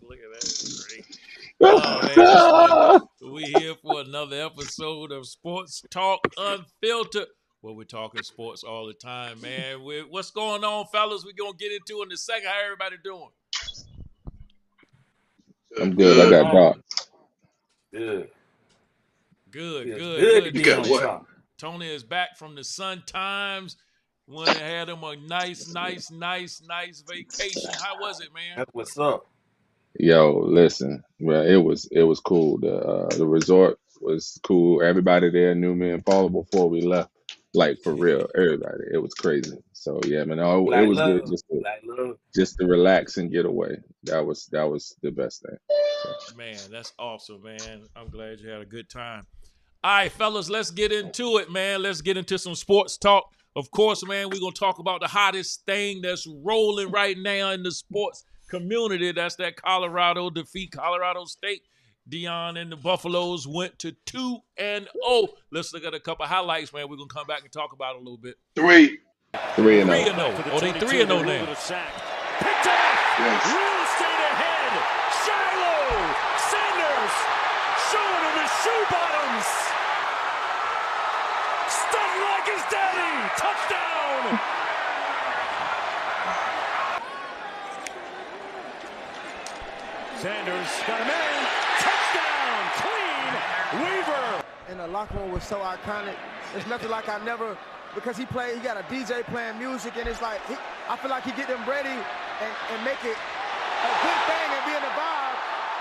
Look at that. That's great. Oh, man, listen, we here for another episode of Sports Talk Unfiltered. Well, we're talking sports all the time, man. What's going on, fellas? We're going to get into in a second. How everybody doing? I'm good. I got Doc. Good. Good, Feels good, good good. to be on the top. Tony is back from the Sun Times. Went and had him a nice vacation. How was it, man? That's what's up. Yo, listen, well, it was cool. The resort was cool. Everybody there knew me and Paula before we left. Like for real, everybody. It was crazy. So yeah, man, it Black was good love. Black love. just to relax and get away. That was the best thing. So. Man, that's awesome, man. I'm glad you had a good time. All right, fellas, let's get into it, man. Let's get into some sports talk. Of course, man, we're going to talk about the hottest thing that's rolling right now in the sports community. That's that Colorado defeat, Colorado State. Deion and the Buffaloes went to 2-0. Let's look at a couple highlights, man. We're going to come back and talk about it a little bit. 3-0. 3-0. Oh, they 3-0 now. Picked off. Yes. Real estate ahead. Shiloh Sanders showing him his shoe bottoms. Stunting like his daddy. Touchdown. Sanders got a man. Touchdown. Clean. Weaver. And the locker room was so iconic. It's nothing like because he got a DJ playing music, and it's like, I feel like he get them ready and make it a good thing and be in the vibe.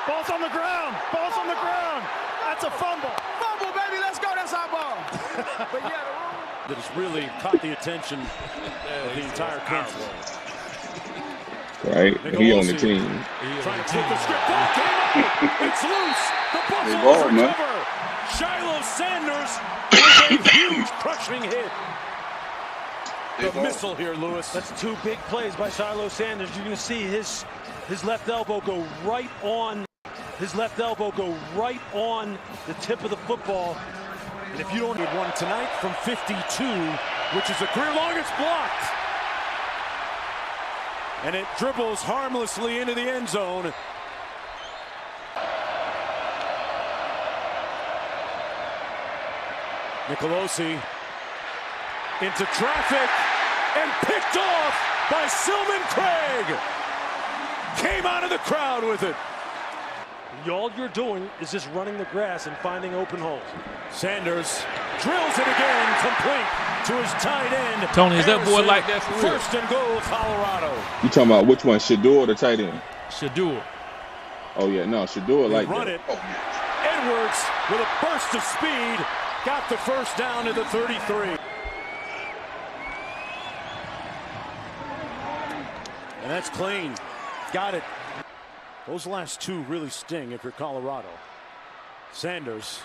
Ball's on the ground. Ball's on the ground. That's a fumble. Fumble, baby, let's go, that's our ball. But yeah, the room. That has really caught the attention of the entire country. Right? He on the team. Trying to flip the script. Ball came out. It's loose. The Buffaloes recover. Shiloh Sanders with a huge crushing hit. The missile here, Lewis. That's two big plays by Shiloh Sanders. You're going to see his left elbow go right on the tip of the football. And if you don't need one tonight from 52, which is a career longest blocked. And it dribbles harmlessly into the end zone. Nicolosi into traffic and picked off by Silman Craig. Came out of the crowd with it. All you're doing is just running the grass and finding open holes. Sanders drills it again, complete to his tight end. Tony, is that boy like that for real? First and goal, Colorado. You talking about which one, Shador or the tight end? Shador. Oh yeah, no, Shador like run that. It. Edwards with a burst of speed got the first down to the 33. And that's clean. Got it. Those last two really sting if you're Colorado. Sanders.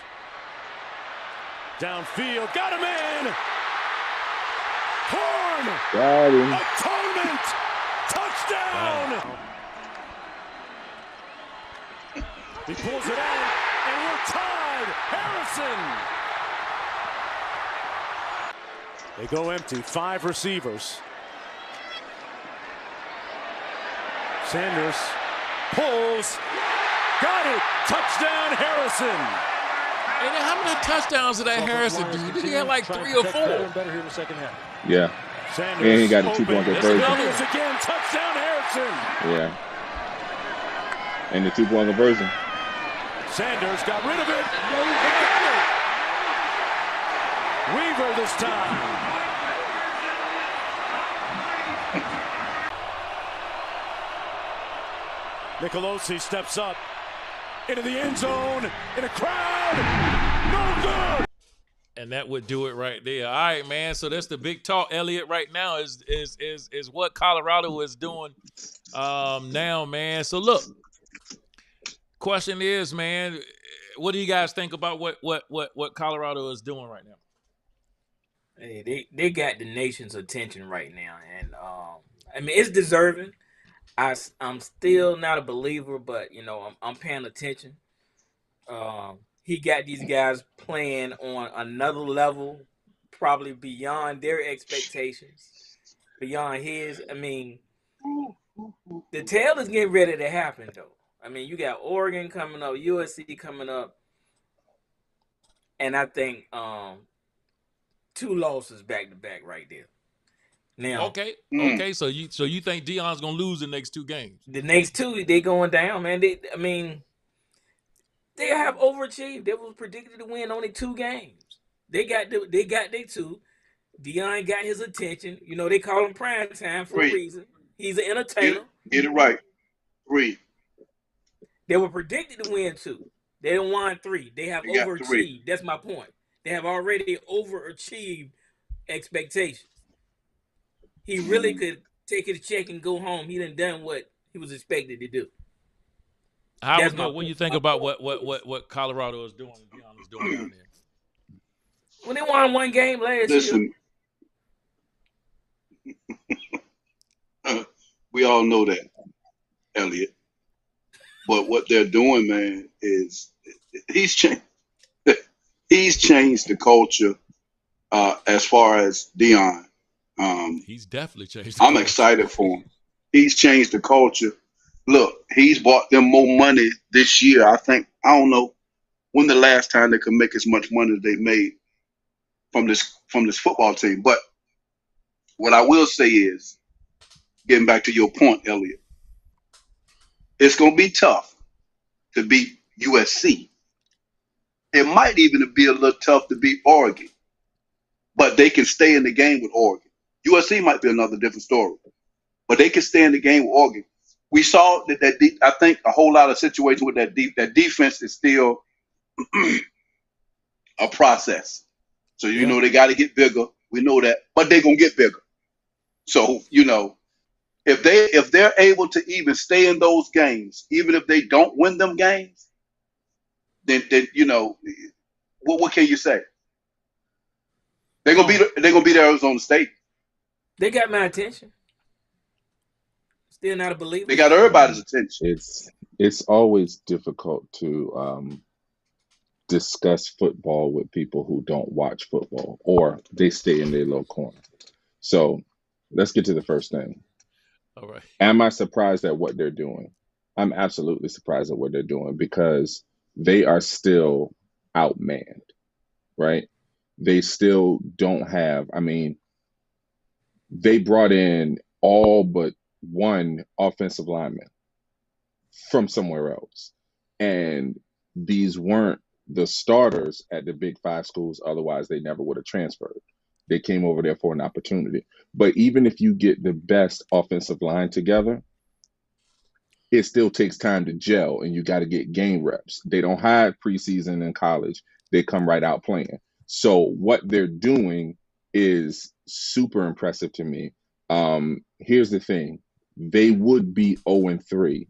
Downfield. Got him in. Horn. Got him. Atonement. Touchdown. Wow. He pulls it out. And we're tied. Harrison. They go empty. 5 receivers. Sanders pulls. Got it. Touchdown, Harrison. And then how many touchdowns did that Harrison do? Did he have like 3 or 4? Better here in the second half. Yeah. Sanders And he got a 2-point conversion. Sanders again. Touchdown, Harrison. Yeah. And the 2-point conversion. Sanders got rid of it. He got it. Weaver this time. Nicolosi steps up into the end zone in a crowd. No good. And that would do it right there. All right, man. So that's the big talk, Elliot. Right now is what Colorado is doing now, man. So look, question is, man, what do you guys think about what Colorado is doing right now? Hey, they got the nation's attention right now, and I mean it's deserving. I'm still not a believer, but I'm paying attention. He got these guys playing on another level, probably beyond their expectations, beyond his. I mean, the tail is getting ready to happen, though. I mean, you got Oregon coming up, USC coming up, and I think 2 losses back to back right there. Now, Okay. So you think Deion's gonna lose the next 2 games? the next 2 they going down, man. They have overachieved. They was predicted to win only 2 games. They got their 2. Deion got his attention. You know, they call him prime time for a reason. He's an entertainer. Get it right. 3. They were predicted to win 2. They didn't won 3. They have overachieved. 3. That's my point. They have already overachieved expectations. He really could take his check and go home. He done what he was expected to do. What do you think about what Colorado is doing? Deion is doing down there. When they won 1 game last Listen, we all know that, Elliot. But what they're doing, man, is he's changed the culture as far as Deion. He's definitely changed. I'm excited for him. He's changed the culture. Look, he's bought them more money this year. I don't know when the last time they could make as much money as they made from this football team. But what I will say is, getting back to your point, Elliot, it's going to be tough to beat USC. It might even be a little tough to beat Oregon, but they can stay in the game with Oregon. USC might be another different story, but they can stay in the game with Oregon. We saw that I think a whole lot of situations with that defense is still a process. So, you know, they got to get bigger. We know that, but they're going to get bigger. So, you know, if they're able to even stay in those games, even if they don't win them games, then you know, what can you say? They're gonna beat Arizona State. They got my attention. Still not a believer. They got everybody's attention. It's always difficult to discuss football with people who don't watch football or they stay in their little corner. So let's get to the first thing. All right. Am I surprised at what they're doing? I'm absolutely surprised at what they're doing because they are still outmanned, right? They still don't have, they brought in all but one offensive lineman from somewhere else. And these weren't the starters at the Big 5 schools. Otherwise, they never would have transferred. They came over there for an opportunity. But even if you get the best offensive line together, it still takes time to gel and you got to get game reps. They don't hide preseason in college. They come right out playing. So what they're doing is super impressive to me. Here's the thing. They would be 0-3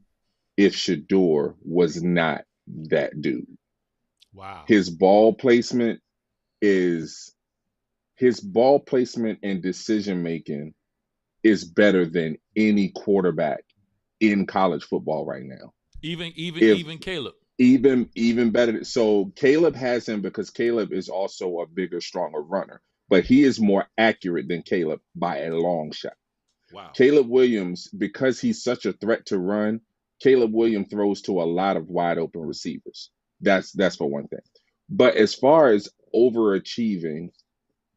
if Shador was not that dude. Wow. His ball placement and decision making is better than any quarterback in college football right now. Even Caleb. Even better. So Caleb has him because Caleb is also a bigger, stronger runner, but he is more accurate than Caleb by a long shot. Wow. Caleb Williams, because he's such a threat to run, Caleb Williams throws to a lot of wide open receivers. That's for one thing. But as far as overachieving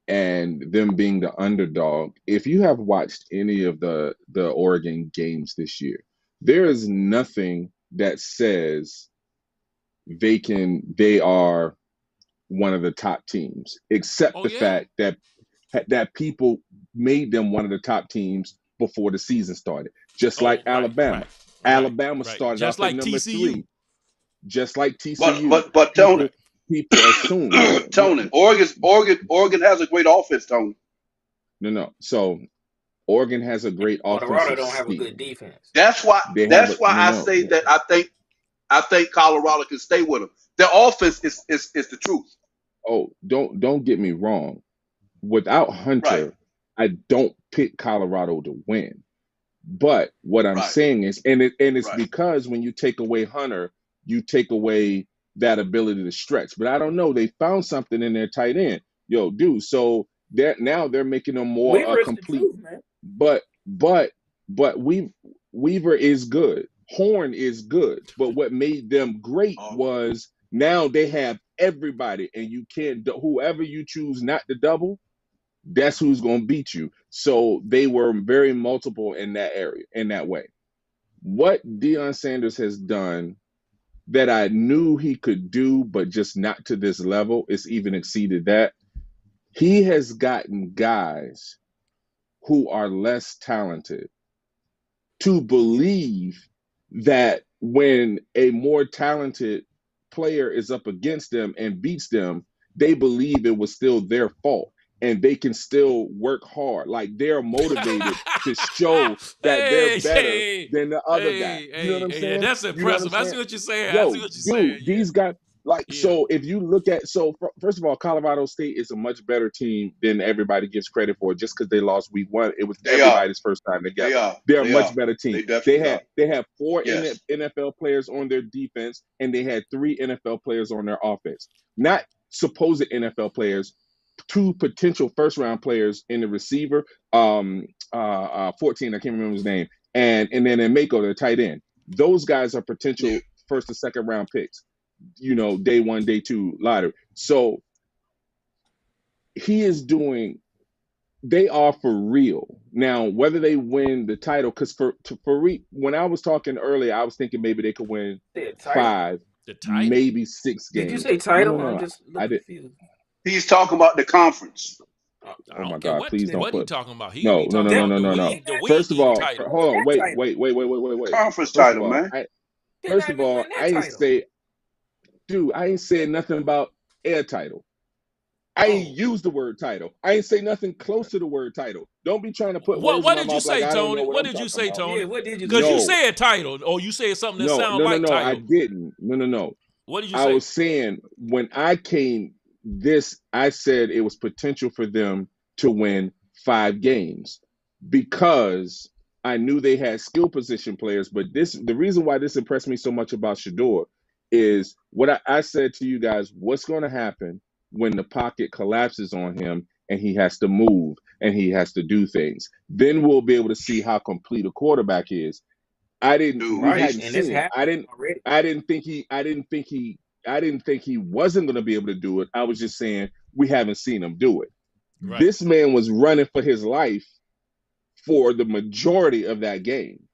and them being the underdog, if you have watched any of the Oregon games this year, there is nothing that says they are one of the top teams, except fact that people made them one of the top teams before the season started. Just like Alabama. Alabama started just off like at number TCU. 3. Just like TCU. But Tony, people assume Tony, Oregon has a great offense, Tony. No. So Oregon has a great offense. Colorado don't have a good defense. That's why I say that I think Colorado can stay with them. Their offense is the truth. Oh, don't get me wrong. Without Hunter, I don't pick Colorado to win. But what I'm saying is, and it's because when you take away Hunter, you take away that ability to stretch. But I don't know. They found something in their tight end. Yo, dude. So they're making them more complete. Truth, man. But Weaver is good. Horn is good, but what made them great was now they have everybody, and you can't whoever you choose not to double, that's who's going to beat you. So they were very multiple in that area, in that way. What Deion Sanders has done that I knew he could do, but just not to this level, it's even exceeded that. He has gotten guys who are less talented to believe that when a more talented player is up against them and beats them, they believe it was still their fault and they can still work hard. Like they're motivated to show that they're better than the other guy. You know what I'm saying? That's impressive. I see what you're saying. Yo, I see what you're saying. dude, these guys, so if you look at, first of all, Colorado State is a much better team than everybody gives credit for. Just because they lost week 1, it was everybody's first time together. They're a much better team. They have 4 NFL players on their defense, and they had 3 NFL players on their offense. Not supposed NFL players, 2 potential first round players in the receiver, 14, I can't remember his name, and then in Mako, the tight end. Those guys are potential first and second round picks. Day 1, day 2 lottery. So he is doing. They are for real now. Whether they win the title, because when I was talking earlier, I was thinking maybe they could win 5, maybe 6 games. Did you say title? No, I'm just I did. confused. He's talking about the conference. Oh my God! Please don't what put. He talking about? No. First of all, hold on. Wait. Conference title, man. First of all, I ain't say. Dude, I ain't saying nothing about air title. I ain't use the word title. I ain't say nothing close to the word title. Don't be trying to put words in my mouth. What did you say, Tony? What did you say, Tony? Yeah, what did you? Because you said title, or you said something that sounded like title. I didn't. No. What did you say? I was saying when I came I said it was potential for them to win 5 games because I knew they had skill position players. But the reason why this impressed me so much about Shedeur is what I said to you guys, what's going to happen when the pocket collapses on him and he has to move and he has to do things. Then we'll be able to see how complete a quarterback is. I didn't think he wasn't going to be able to do it. I was just saying we haven't seen him do it. Right. This man was running for his life for the majority of that game.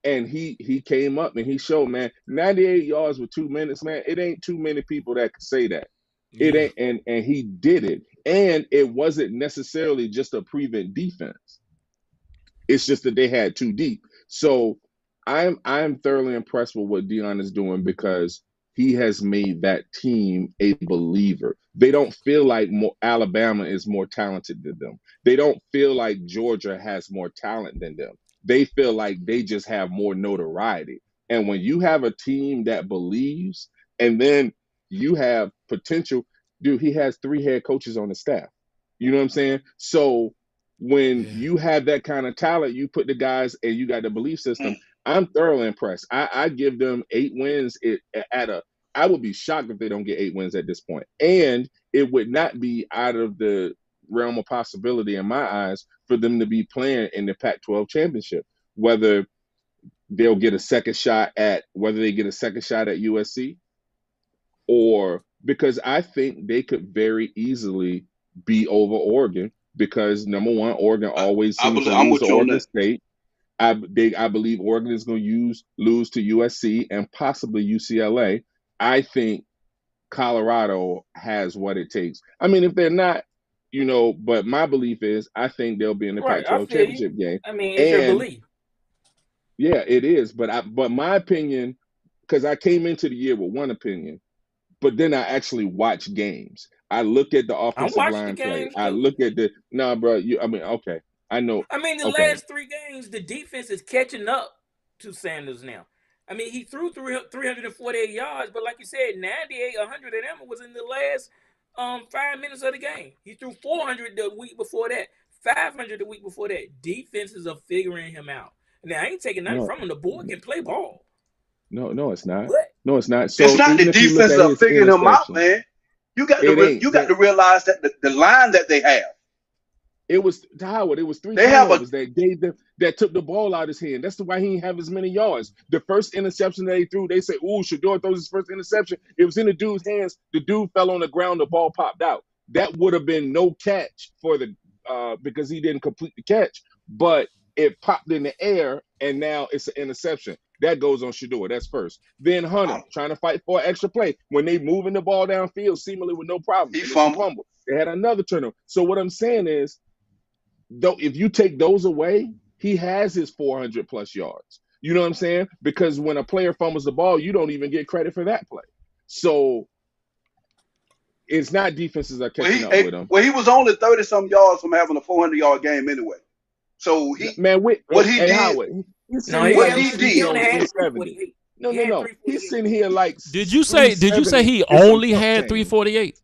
And he came up and he showed, man, 98 yards with 2 minutes, man. It ain't too many people that could say that. Yeah. It ain't, and he did it. And it wasn't necessarily just a prevent defense. It's just that they had 2 deep. So I'm thoroughly impressed with what Deion is doing because he has made that team a believer. They don't feel like Alabama is more talented than them. They don't feel like Georgia has more talent than them. They feel like they just have more notoriety. And when you have a team that believes, and then you have potential, dude, he has 3 head coaches on the staff. You know what I'm saying? So when you have that kind of talent, you put the guys and you got the belief system. I'm thoroughly impressed. I give them 8 wins I would be shocked if they don't get 8 wins at this point. And it would not be out of the realm of possibility in my eyes for them to be playing in the Pac-12 championship, whether they get a second shot at USC, or because I think they could very easily be over Oregon because number one, Oregon always seems to lose to Oregon State. I believe Oregon is going to lose to USC and possibly UCLA. I think Colorado has what it takes. I mean, if they're not, but my belief is I think they'll be in the Pac-12 championship game. I mean, it's your belief. Yeah, it is. But my opinion, because I came into the year with one opinion, but then I actually watch games. I look at the offensive line play. I look at okay. I know. I mean, the last 3 games, the defense is catching up to Sanders now. I mean, he threw 348 yards, but like you said, 98, 100 of them was in the last 5 minutes of the game. He threw 400 the week before that, 500 the week before that. Defenses are figuring him out. Now, I ain't taking nothing from him. The boy can play ball. No, it's not. What? No, it's not. So it's not the defense are figuring him out, man. You got to realize that the line that they have, It was Howard. It was 3 They have a turnovers that gave them that took the ball out of his hand. That's why he didn't have as many yards. The first interception that they threw, they said, "Ooh, Shador throws his first interception." It was in the dude's hands. The dude fell on the ground. The ball popped out. That would have been no catch for the because he didn't complete the catch. But it popped in the air, and now it's an interception. That goes on Shador. That's first. Then Hunter trying to fight for an extra play when they moving the ball downfield seemingly with no problem. He fumbled. They had another turnover. So what I'm saying is, though, if you take those away, he has his 400 plus yards. You know what I'm saying? Because when a player fumbles the ball, you don't even get credit for that play. So it's not defenses are catching up with him. Well, he was only 30-some yards from having a 400-yard game anyway. So he what he did. Howard, He's sitting here like. Did you say he only had 348?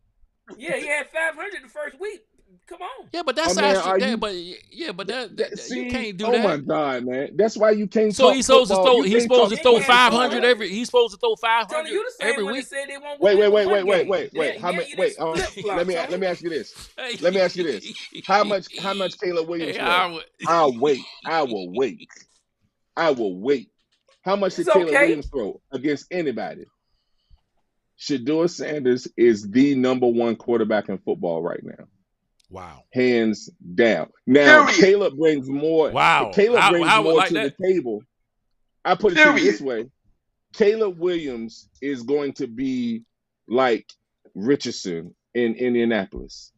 Yeah, he had 500 the first week. Come on. Yeah, but that's actually you can't do that. Oh my God, man! That's why you can't. So he's supposed to throw. He's supposed to throw 500 every. He's supposed to throw 500 every week. Wait. How much? Wait. Let me ask you this. Let me ask you this. How much Caleb Williams? I will wait. How much did Caleb Williams throw against anybody? Shador Sanders is the number 1 quarterback in football right now. Wow. Hands down. Now, Caleb brings more. Wow. Caleb brings more to the table. I put it to you this way. Caleb Williams is going to be like Richardson in Indianapolis.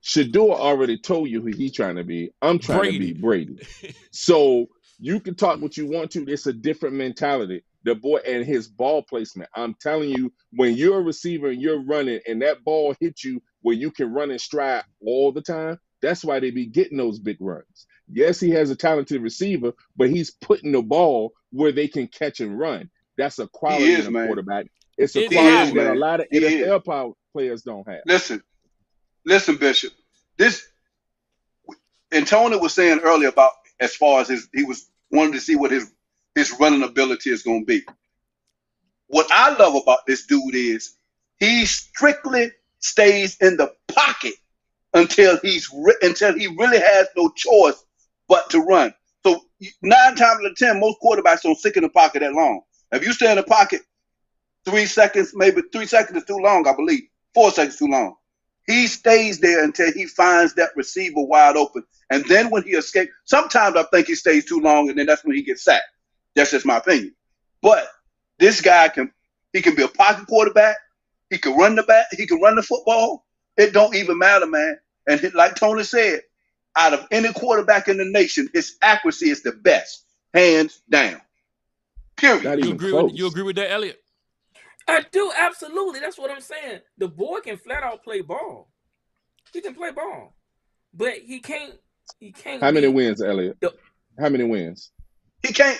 Shador already told you who he's trying to be. I'm trying to be Brady. So you can talk what you want to. It's a different mentality. The boy and his ball placement. I'm telling you, when you're a receiver and you're running and that ball hits you where you can run and stride all the time, that's why they be getting those big runs. Yes, he has a talented receiver, but he's putting the ball where they can catch and run. That's a quality in a quarterback. It's a quality that a lot of NFL players don't have. Listen, Bishop. And Tony was saying earlier about as far as he was wanting to see what his running ability is going to be. What I love about this dude is he strictly stays in the pocket until he really has no choice but to run. So 9 times out of 10, most quarterbacks don't stick in the pocket that long. If you stay in the pocket 3 seconds, maybe 3 seconds is too long, I believe. 4 seconds too long. He stays there until he finds that receiver wide open. And then when he escapes, sometimes I think he stays too long, and then that's when he gets sacked. That's just my opinion. But this guy can be a pocket quarterback. He can run the football. It don't even matter, man. And like Tony said, out of any quarterback in the nation, his accuracy is the best, hands down. Period. You agree with that, Elliot? I do, absolutely. That's what I'm saying. The boy can flat out play ball. He can play ball, but he can't. How many wins, Elliot? How many wins? He can't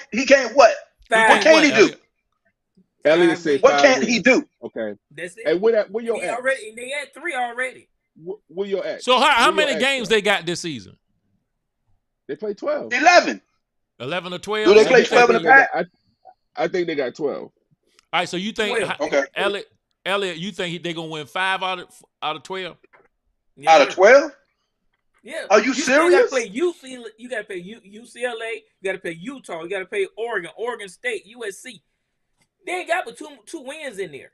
what? 5. What can he do? Elliot said what can't he do? Okay. That's it. And where your at? They had 3 already. Where your at? So how many games they got this season? They played 12. 11. 11 or 12? Do they play 12 in the pack? I think they got 12. All right, so you think Elliot, you think they're gonna win 5 out of 12? Yeah. Out of 12? Yeah. Are you serious? You gotta play UCLA, you gotta play Utah, you gotta play Oregon State, USC. They ain't got but two wins in there.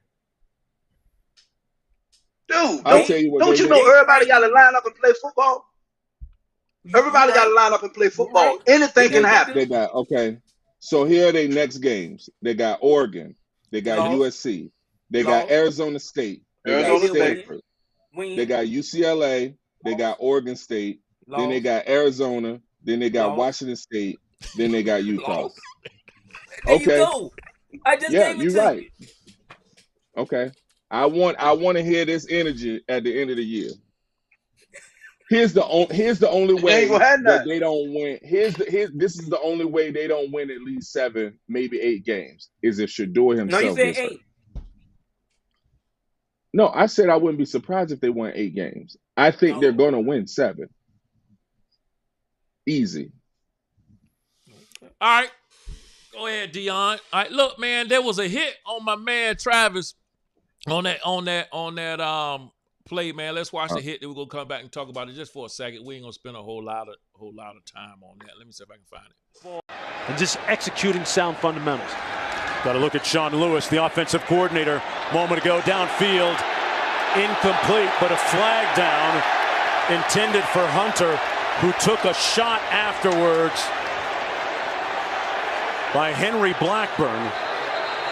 Dude, don't you know everybody got to line up and play football? Everybody got to line up and play football. Right. Anything can happen. They got So here are their next games. They got Oregon. They got USC. They got Arizona State. They got Stanford. They got UCLA. They got Oregon State. Then they got Arizona. Then they got Washington State. Then they got Utah. There you go. I just gave it you're right. Okay. I want to hear this energy at the end of the year. Here's the only way that they don't win. This is the only way they don't win at least 7, maybe 8 games is if Shador himself. No, you said 8. No, I said I wouldn't be surprised if they won 8 games. I think they're going to win 7. Easy. All right. Go ahead, Deion. All right, look, man, there was a hit on my man Travis on that play, man. Let's watch the hit. Then we're gonna come back and talk about it just for a second. We ain't gonna spend a whole lot of time on that. Let me see if I can find it. And just executing sound fundamentals. Got to look at Sean Lewis, the offensive coordinator. Moment ago, downfield, incomplete, but a flag down intended for Hunter, who took a shot afterwards by Henry Blackburn.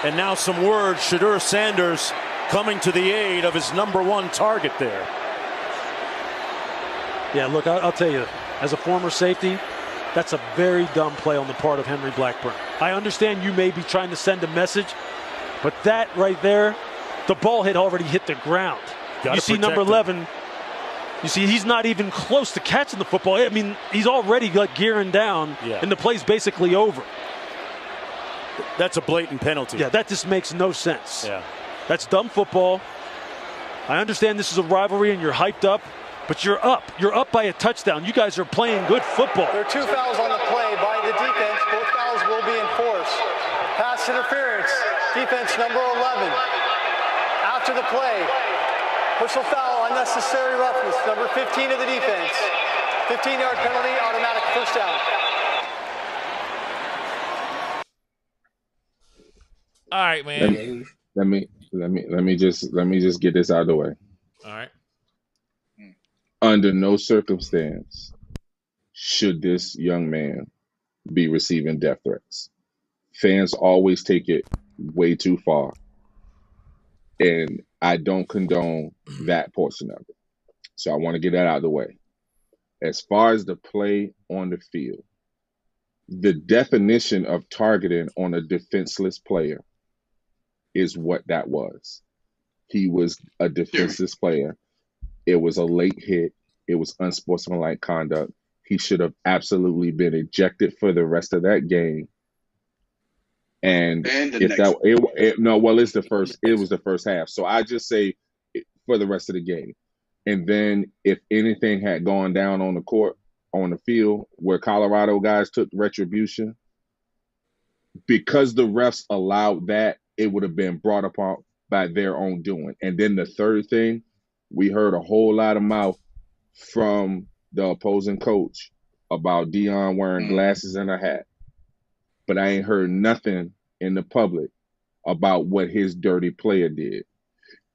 And now some words, Shedeur Sanders coming to the aid of his number one target there. Yeah, look, I'll tell you, as a former safety, that's a very dumb play on the part of Henry Blackburn. I understand you may be trying to send a message, but that right there, the ball had already hit the ground. You see number 11, you see he's not even close to catching the football. I mean, he's already like gearing down, and the play's basically over. That's a blatant penalty. Yeah, that just makes no sense. Yeah. That's dumb football. I understand this is a rivalry and you're hyped up, but you're up. You're up by a touchdown. You guys are playing good football. There are 2 fouls on the play by the defense. Both fouls will be enforced. Pass interference, defense number 11. After the play, personal foul, unnecessary roughness, number 15 of the defense. 15-yard penalty, automatic first down. All right, man. Let me just get this out of the way. All right. Under no circumstance should this young man be receiving death threats. Fans always take it way too far, and I don't condone that portion of it. So I want to get that out of the way. As far as the play on the field, the definition of targeting on a defenseless player is what that was. He was a defenseless player. It was a late hit. It was unsportsmanlike conduct. He should have absolutely been ejected for the rest of that game. And if that, it was the first half. So I just say for the rest of the game. And then if anything had gone down on the court, on the field, where Colorado guys took retribution, because the refs allowed that, it would have been brought upon by their own doing. And then the third thing, we heard a whole lot of mouth from the opposing coach about Deion wearing glasses and a hat. But I ain't heard nothing in the public about what his dirty player did.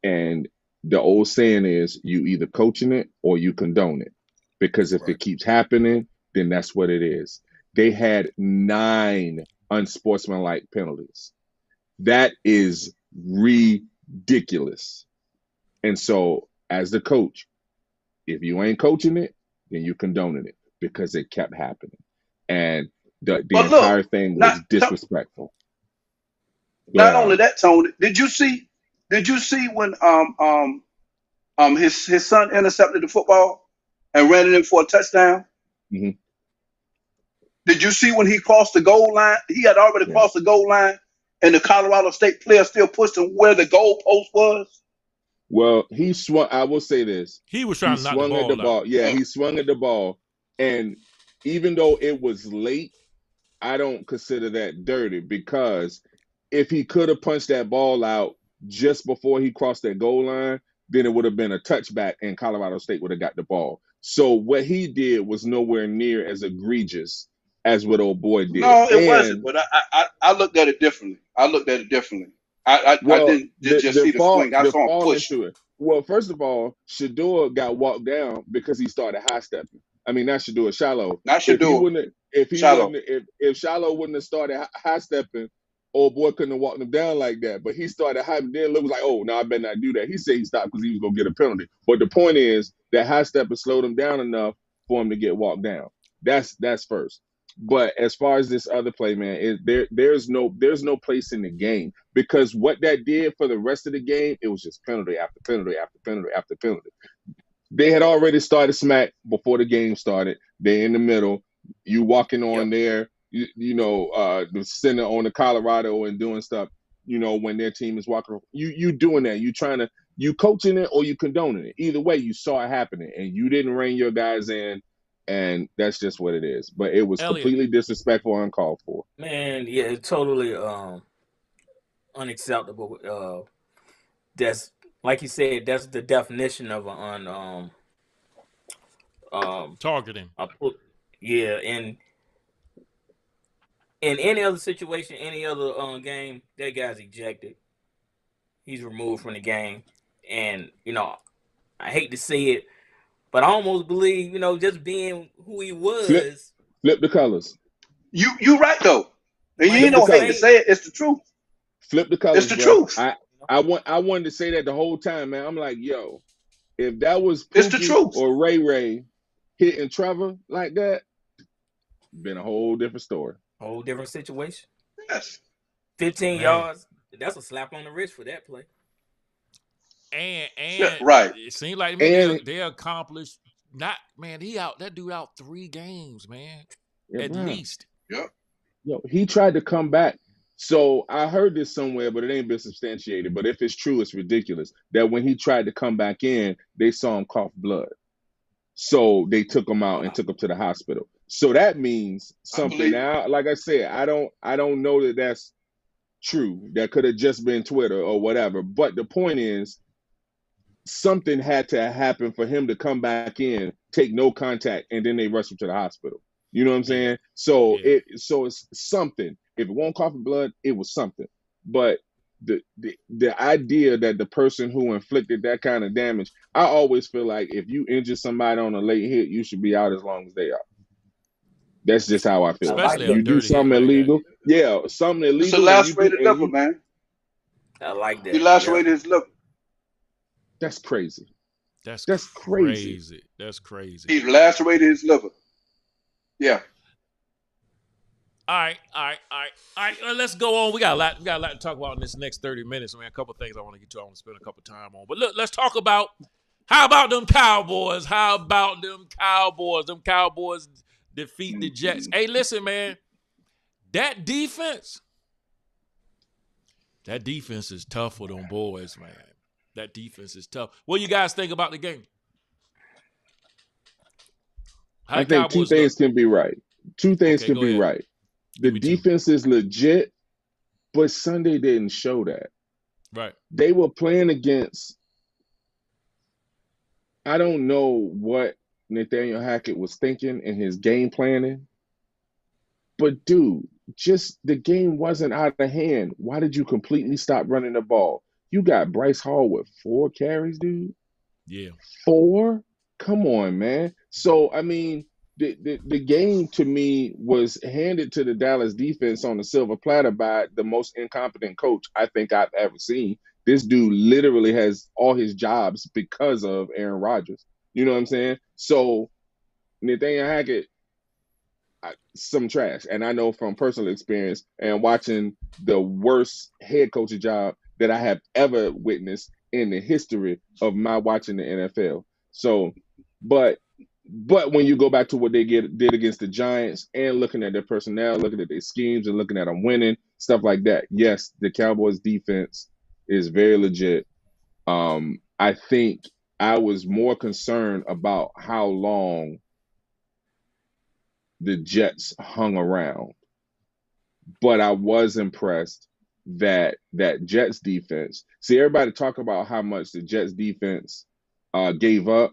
And the old saying is, you either coaching it or you condone it. Because if it keeps happening, then that's what it is. They had 9 unsportsmanlike penalties. That is ridiculous. And so, as the coach, if you ain't coaching it, then you condoning it because it kept happening. And the entire thing was disrespectful. Not only that, Tony, did you see when his son intercepted the football and ran it in for a touchdown? Mm-hmm. Did you see when he crossed the goal line? He had already crossed the goal line, and the Colorado State player still pushed him where the goal post was. Well, he swung. I will say this: he was trying to knock the ball. Yeah, he swung at the ball, and even though it was late, I don't consider that dirty, because if he could have punched that ball out just before he crossed that goal line, then it would have been a touchback, and Colorado State would have got the ball. So what he did was nowhere near as egregious as what old boy did. No, it wasn't. But I looked at it differently. I didn't just see the swing. I saw him push. Into it. Well, first of all, Shedeur got walked down because he started high stepping. I mean, not Shedeur, Shiloh. Not Shedeur. If Shiloh wouldn't have started high stepping, old boy couldn't have walked him down like that. But he started high, and then it was like, oh, no, I better not do that. He said he stopped because he was going to get a penalty. But the point is that high stepper slowed him down enough for him to get walked down. That's first. But as far as this other play, man, there's no place in the game, because what that did for the rest of the game, it was just penalty after penalty after penalty after penalty. They had already started smack before the game started. They're in the middle. You walking on there, the center on the Colorado and doing stuff, when their team is walking. You doing that. You coaching it or you condoning it. Either way, you saw it happening, and you didn't rein your guys in. And that's just what it is. But it was completely disrespectful and uncalled for. Man, yeah, it's totally unacceptable. That's like you said, that's the definition of an Targeting. yeah, and in any other situation, any other game, that guy's ejected. He's removed from the game, and I hate to see it, but I almost believe just being who he Flip, was flip the colors. You right though, and you might ain't be no hate to saved. say it. It's the truth. Flip the It's colors, the bro. truth. I wanted to say that the whole time, man. I'm like, yo, if that was It's the Pookie truth. or Ray hitting Trevor like that, been a whole different story. Whole different situation. Yes. 15 Man. yards. That's a slap on the wrist for that play. And Yeah, right. it seemed like to me And they accomplished that dude out 3 games, man. yeah, At bro. least. Yeah. Yo, he tried to come back. So I heard this somewhere, but it ain't been substantiated. But if it's true, it's ridiculous that when he tried to come back in, they saw him cough blood. So they took him out and took him to the hospital. So that means something. believe it. Now, like I said, I don't know that that's true. That could have just been Twitter or whatever. But the point is, something had to happen for him to come back in, take no contact, and then they rush him to the hospital. You know what I'm saying? So Yeah. it's something. If it won't cough blood, it was something. But the idea that the person who inflicted that kind of damage, I always feel like if you injure somebody on a late hit, you should be out as long as they are. That's just how I feel. Especially a You do dirty hit something like that. illegal, yeah, something illegal. It's a and lacerated you do, liver, man. I like that. He lacerated his liver. that's crazy. That's crazy. That's crazy. He lacerated his liver. Yeah. All right. Let's go on. We got a lot to talk about in this next 30 minutes. Man, a couple of things I want to get to. I want to spend a couple of time on. But look, let's talk about how about them Cowboys? How about them Cowboys? Them Cowboys defeat the Jets. Hey, listen, man. That defense is tough for them boys, man. That defense is tough. What do you guys think about the game? I think two things can be right. Two things can be right. The defense is legit, but Sunday didn't show that. Right. They were playing against, I don't know what Nathaniel Hackett was thinking in his game planning, but dude, just the game wasn't out of hand. Why did you completely stop running the ball? You got Bryce Hall with 4 carries, dude. Yeah. 4? Come on, man. So, I mean, the game to me was handed to the Dallas defense on the silver platter by the most incompetent coach I think I've ever seen. This dude literally has all his jobs because of Aaron Rodgers. You know what I'm saying? So, Nathaniel Hackett, some trash. And I know from personal experience and watching the worst head coaching job that I have ever witnessed in the history of my watching the NFL. So, but when you go back to what they did against the Giants and looking at their personnel, looking at their schemes and looking at them winning, stuff like that, yes, the Cowboys defense is very legit. I think I was more concerned about how long the Jets hung around. But I was impressed that Jets defense. See, everybody talk about how much the Jets defense gave up.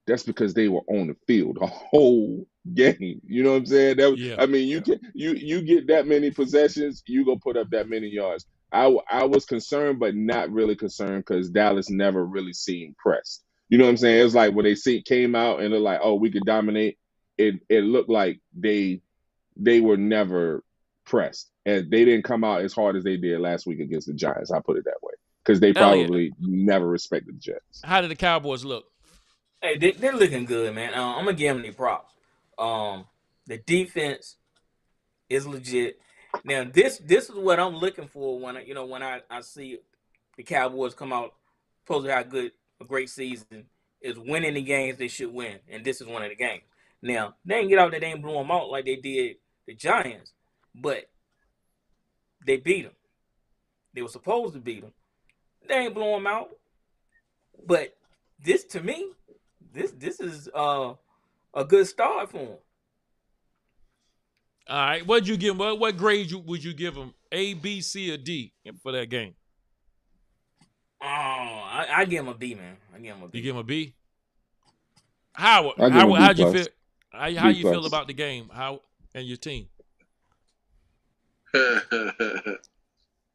That's because they were on the field the whole game. You know what I'm saying? I mean, you get that many possessions, you go put up that many yards. I was concerned, but not really concerned because Dallas never really seemed pressed. You know what I'm saying? It was like when they came out and they're like, oh, we could dominate. It looked like they were never pressed, and they didn't come out as hard as they did last week against the Giants. I put it that way because they probably never respected the Jets. How did the Cowboys look? Hey, they're looking good, man. I'm gonna give them the props. The defense is legit. Now, this is what I'm looking for when I see the Cowboys come out, supposed to have a great season, is winning the games they should win, and this is one of the games. Now, they didn't get out there, they ain't blew them out like they did the Giants, but they beat them. They were supposed to beat them. They ain't blew them out, but this, to me, this is a good start for them. All right, what'd you give them? What grade would you give them? A, B, C, or D for that game? I I give him a B, man. I give him a B. You give him a B. Howard, I give him a B how'd you plus. feel? How B you feel plus. about the game? How and your team?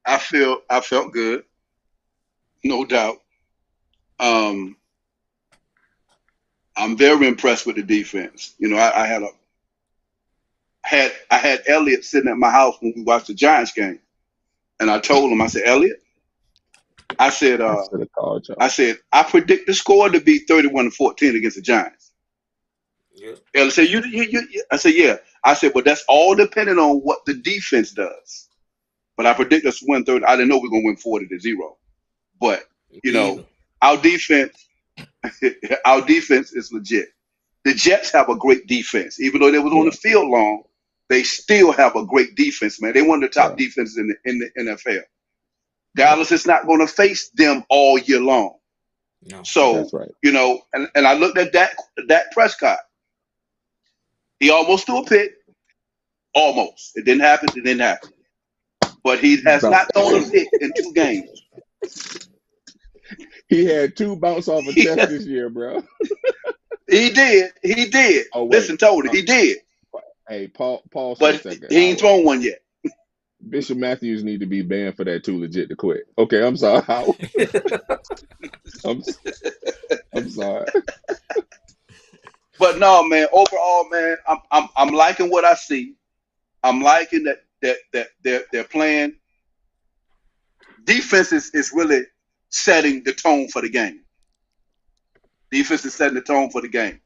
I felt good, no doubt. I'm very impressed with the defense. You know, I had Elliott sitting at my house when we watched the Giants game, and I told him, I said, Elliott, I said, I predict the score to be 31-14 against the Giants. Yeah. Elliott said, you, I said, yeah. I said, but that's all depending on what the defense does. But I predict us to win 30. I didn't know we were going to win 40-0. But, you know, our defense is legit. The Jets have a great defense. Even though they was on the field long, they still have a great defense, man. They're one of the top defenses in the NFL. Dallas is not going to face them all year long. No. So, you know, and I looked at Dak Prescott. He almost threw a pick. Almost. It didn't happen. It didn't happen. But he has not thrown a pick in 2 games. He had 2 bounce off a chest this year, bro. He did. He did. Oh, listen, Tony, he did. Hey, Paul. But he ain't thrown one yet. Bishop Matthews need to be banned for that too legit to quit. Okay, I'm sorry. I'm sorry. But no, man. Overall, man, I'm liking what I see. I'm liking that they're playing. Defense is really setting the tone for the game. Defense is setting the tone for the game.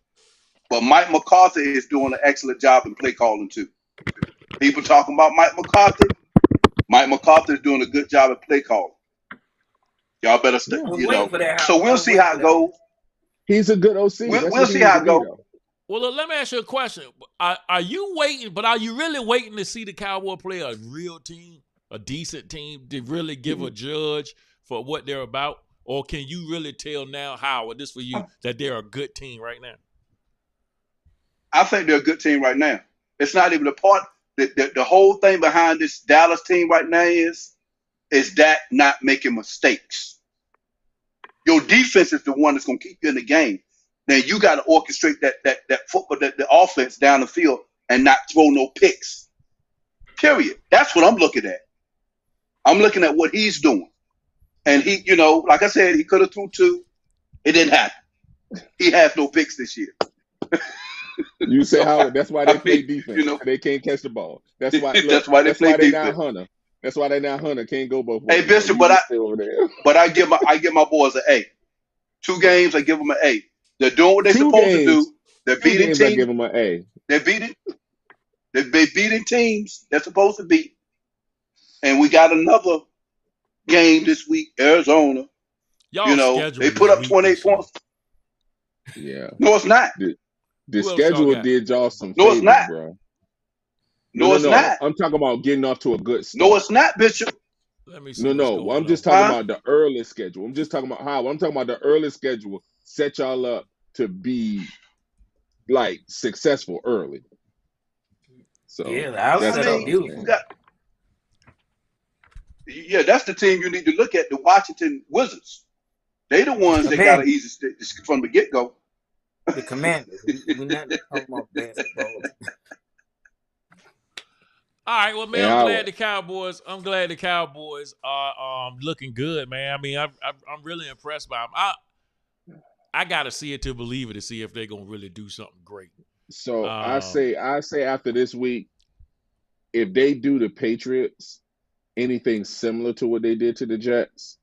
But Mike McCarthy is doing an excellent job in play calling too. People talking about Mike McCarthy. Mike McCarthy is doing a good job at play calling. Y'all better stay, you know. So we'll see how it goes. He's a good OC. We'll see how it goes. Well, look, let me ask you a question. Are you waiting, but are you really waiting to see the Cowboys play a real team, a decent team, to really give a judge for what they're about? Or can you really tell now, Howard, this for you, that they're a good team right now? I think they're a good team right now. It's not even a part. The whole thing behind this Dallas team right now is that not making mistakes. Your defense is the one that's going to keep you in the game. Now you got to orchestrate that football, the offense down the field, and not throw no picks. Period. That's what I'm looking at. I'm looking at what he's doing, and he, you know, like I said, he could have threw 2. It didn't happen. He has no picks this year. You say Howard. That's why they play defense. You know, they can't catch the ball. That's why. Look, that's why they not Hunter. That's why they not Hunter. Can't go both ways. Hey Bishop, but I give my boys an A. 2 games, I give them an A. They're doing what they're supposed to do. They're beating teams. I give them an A. They're beating teams they're supposed to beat. And we got another game this week, Arizona. Y'all, you know, they put up 28 points. Yeah. No, it's not. The schedule did y'all some favors, it's not. Bro. No, it's not. I'm talking about getting off to a good start. No, it's not, Bishop. Let me see. No. I'm just talking about the early schedule. I'm just talking about how. I'm talking about the early schedule set y'all up to be like successful early. So that's beautiful. That's the team you need to look at. The Washington Wizards. They the ones that got an easy stick from the get go. The Commanders. We're not talking about basketball. All right, well, man, I'm glad the Cowboys are looking good, man. I mean, I'm really impressed by them. I gotta see it to believe it to see if they're gonna really do something great. So I say after this week, if they do the Patriots anything similar to what they did to the Jets,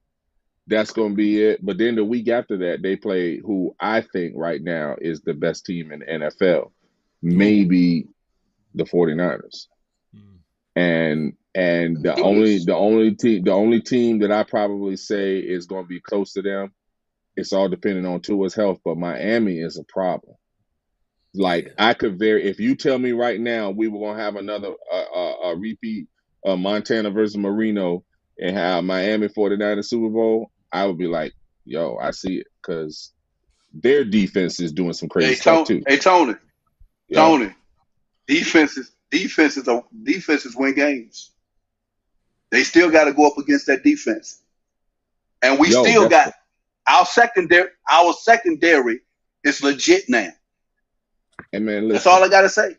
that's gonna be it. But then the week after that, they play who I think right now is the best team in the NFL, maybe the 49ers. And the only team that I probably say is going to be close to them, it's all depending on Tua's health, but Miami is a problem. Like if you tell me right now we were going to have another a repeat Montana versus Marino and have Miami 49ers Super Bowl, I would be like, yo, I see it, because their defense is doing some crazy stuff too. Hey Tony, defenses win games. They still got to go up against that defense, and we still got our secondary is legit now. And man, listen, that's all I gotta say.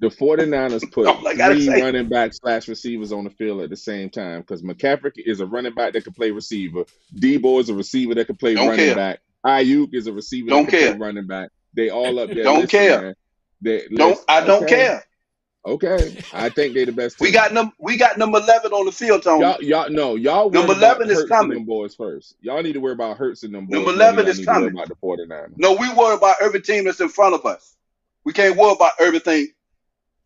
The 49ers put All I gotta 3 say. running backs / receivers on the field at the same time because McCaffrey is a running back that can play receiver. Debo is a receiver that can play Don't running care. back. Ayuk is a receiver Don't that can care. play running back. They all up there. Don't Listen, care. man. I don't care. Okay, I think they the best team. We got number 11 on the field, Tony. Y'all worried Number about 11 is Hurts coming. and them boys first. Y'all need to worry about Hurts and them boys. Number more than 11 y'all is need to worry coming. about the 49ers. No, we worry about every team that's in front of us. We can't worry about everything.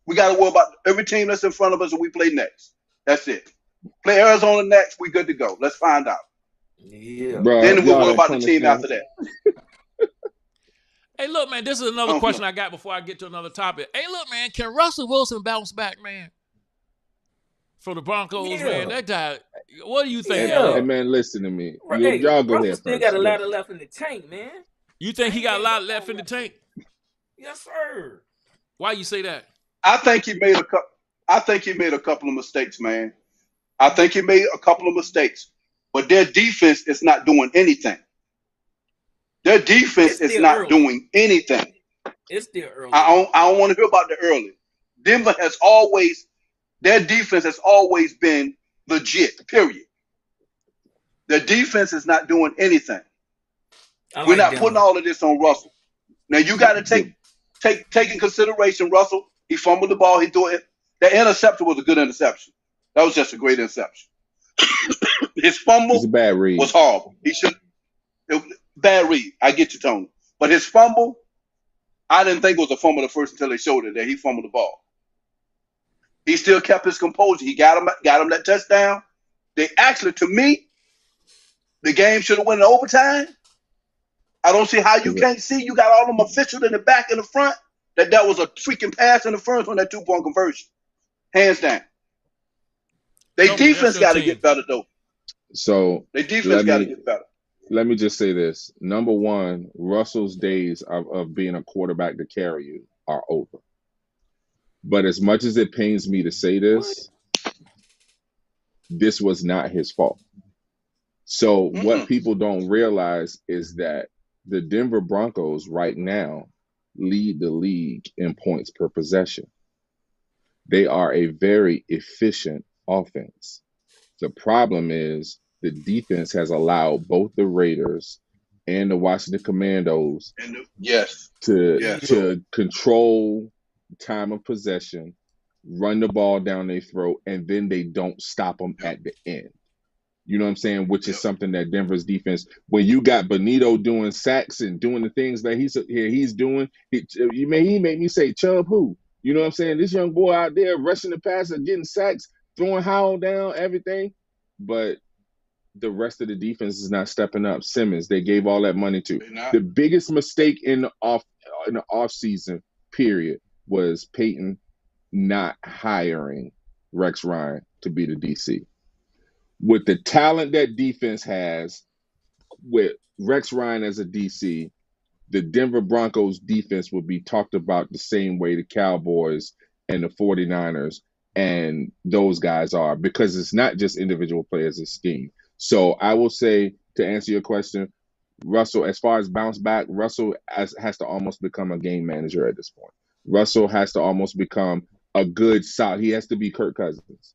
We got to worry about every team that's in front of us and we play next. That's it. Play Arizona next, we good to go. Let's find out. Yeah. Bruh, Then we'll y'all worry don't about the team understand. after that. Hey, look, man, this is another question I got before I get to another topic. Hey, look, man, can Russell Wilson bounce back, man? For the Broncos, man. That guy, what do you think, Hey, Elliot? man, listen to me. Hey, Y'all go Russell ahead still first. got a lot of left in the tank, man. You think he got a lot left in the tank? Yes, sir. Why you say that? I think he made a couple of mistakes, man. I think he made a couple of mistakes. But their defense is not doing anything. Their defense is not doing anything. It's still early. I don't want to hear about the early. Denver their defense has always been legit, period. Their defense is not doing anything. We're not putting all of this on Russell. Now you got to take in consideration Russell. He fumbled the ball. He threw it. The interception was a good interception. That was just a great interception. His fumble was horrible. Bad read. I get you, Tony. But his fumble, I didn't think it was a fumble at first until they showed it that he fumbled the ball. He still kept his composure. He got him that touchdown. They actually, to me, the game should have went in overtime. I don't see how you can't see. You got all them officials in the back and the front. That was a freaking pass interference on that 2-point conversion. Hands down. Their defense got to get better, though. So their defense got to get better. Let me just say this. Number one, Russell's days of being a quarterback to carry you are over. But as much as it pains me to say this, this was not his fault. So what people don't realize is that the Denver Broncos right now lead the league in points per possession. They are a very efficient offense. The problem is the defense has allowed both the Raiders and the Washington Commandos to control time of possession, run the ball down their throat, and then they don't stop them at the end. You know what I'm saying? Which is something that Denver's defense, when you got Benito doing sacks and doing the things that he's doing, he made me say, Chubb who? You know what I'm saying? This young boy out there rushing the passer, getting sacks, throwing Howell down, everything. But the rest of the defense is not stepping up. Simmons, they gave all that money to. The biggest mistake in the off season period was Peyton not hiring Rex Ryan to be the DC. With the talent that defense has, with Rex Ryan as a DC, the Denver Broncos defense would be talked about the same way the Cowboys and the 49ers and those guys are, because it's not just individual players, it's scheme. So I will say, to answer your question, Russell, as far as bounce back, Russell has to almost become a game manager at this point. Russell has to almost become a good solid. He has to be Kirk Cousins.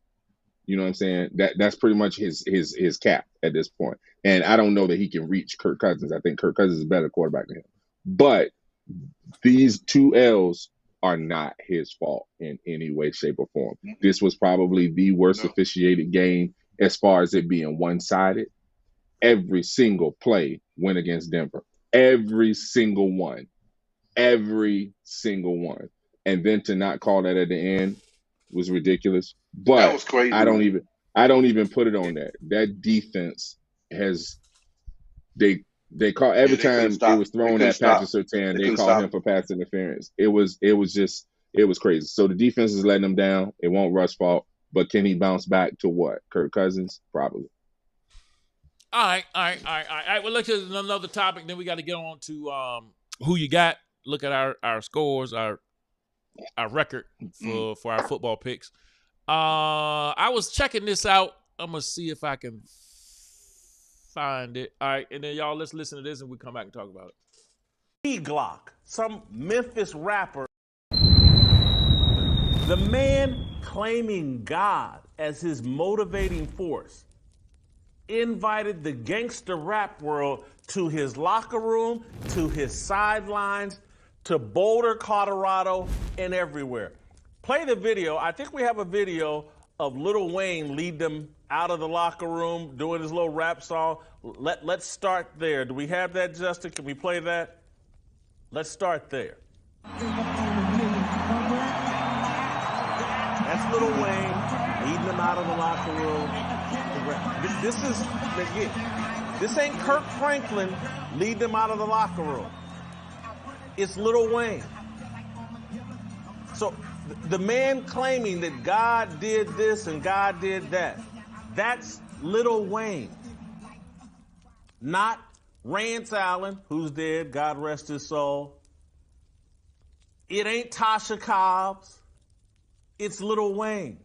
You know what I'm saying? That's pretty much his cap at this point. And I don't know that he can reach Kirk Cousins. I think Kirk Cousins is a better quarterback than him. But these 2 L's are not his fault in any way, shape, or form. This was probably the worst officiated game as far as it being one-sided. Every single play went against Denver. Every single one. Every single one. And then to not call that at the end was ridiculous. But that was crazy. I don't even put it on that. That defense has they call every time it was thrown at Patrick Surtain, they called him for pass interference. It was crazy. So the defense is letting him down. It won't Russ' fault, but can he bounce back to what? Kirk Cousins? Probably. All right. Well, let's get another topic. Then we got to get on to who you got. Look at our scores, our record for our football picks. I was checking this out. I'm gonna see if I can find it. All right, and then y'all let's listen to this and we come back and talk about it. Glock, some Memphis rapper. The man claiming God as his motivating force invited the gangster rap world to his locker room, to his sidelines, to Boulder, Colorado, and everywhere. Play the video. I think we have a video of Lil Wayne lead them out of the locker room doing his little rap song. Let's start there. Do we have that, Justin? Can we play that? Let's start there. That's Lil Wayne leading them out of the locker room. This ain't Kirk Franklin leading them out of the locker room. It's Lil Wayne. So the man claiming that God did this and God did that, that's Lil Wayne. Not Rance Allen, who's dead, God rest his soul. It ain't Tasha Cobbs. It's Lil Wayne.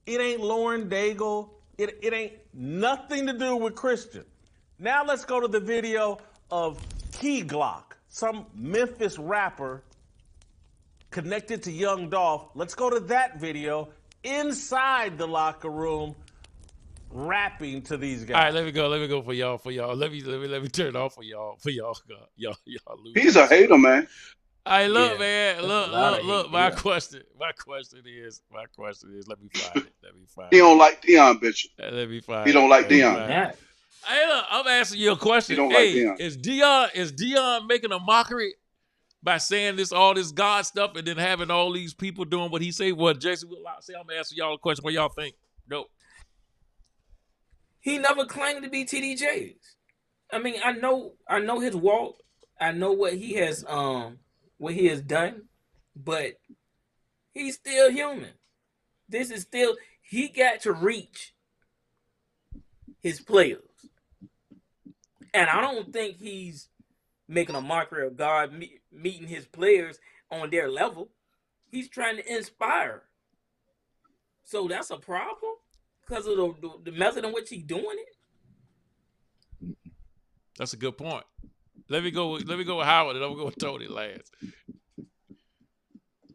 It ain't Lauren Daigle. It ain't nothing to do with Christian. Now let's go to the video of Key Glock, some Memphis rapper connected to Young Dolph. Let's go to that video inside the locker room rapping to these guys. All right, let me go for y'all. Let me turn it off for y'all. Y'all lose. He's a hater, man. All right, look, man. Look. My yeah. question is, let me find it. He don't like Deion, bitch. Let me find He it. don't like Let me Deion. find it. Yeah. Hey, look, I'm asking you a question. He don't like Deion. Is Deion making a mockery by saying all this God stuff and then having all these people doing what he say? What Jason Whitlock say? I'm asking y'all a question. What y'all think? Go. He never claimed to be TDJs. I mean, I know his walk. I know what he has done, but he's still human. This is still, he got to reach his players. And I don't think he's making a mockery of God meeting his players on their level. He's trying to inspire. So that's a problem because of the method in which he's doing it. That's a good point. Let me go with Howard and I'm going to go with Tony last.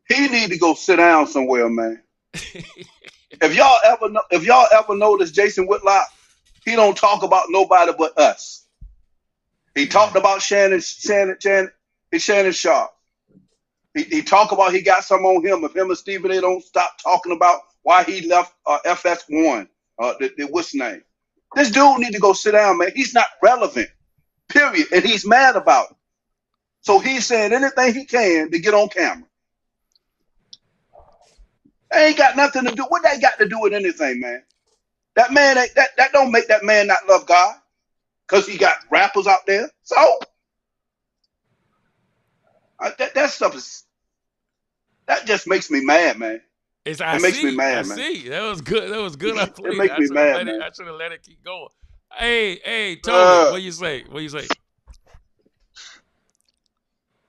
He need to go sit down somewhere, man. If y'all ever notice Jason Whitlock, he don't talk about nobody but us. He talked about Shannon Sharp. He talk about he got some on him. If him and Stephen A don't stop talking about why he left FS1, what's his name? This dude need to go sit down, man. He's not relevant, period. And he's mad about it. So he's saying anything he can to get on camera. That ain't got nothing to do. What that got to do with anything, man? That man ain't that don't make that man not love God because he got rappers out there. So that stuff is that just makes me mad, man. It makes me mad, man. See, that was good. It makes me mad, man. I should have let it keep going. Hey, Tony, what you say?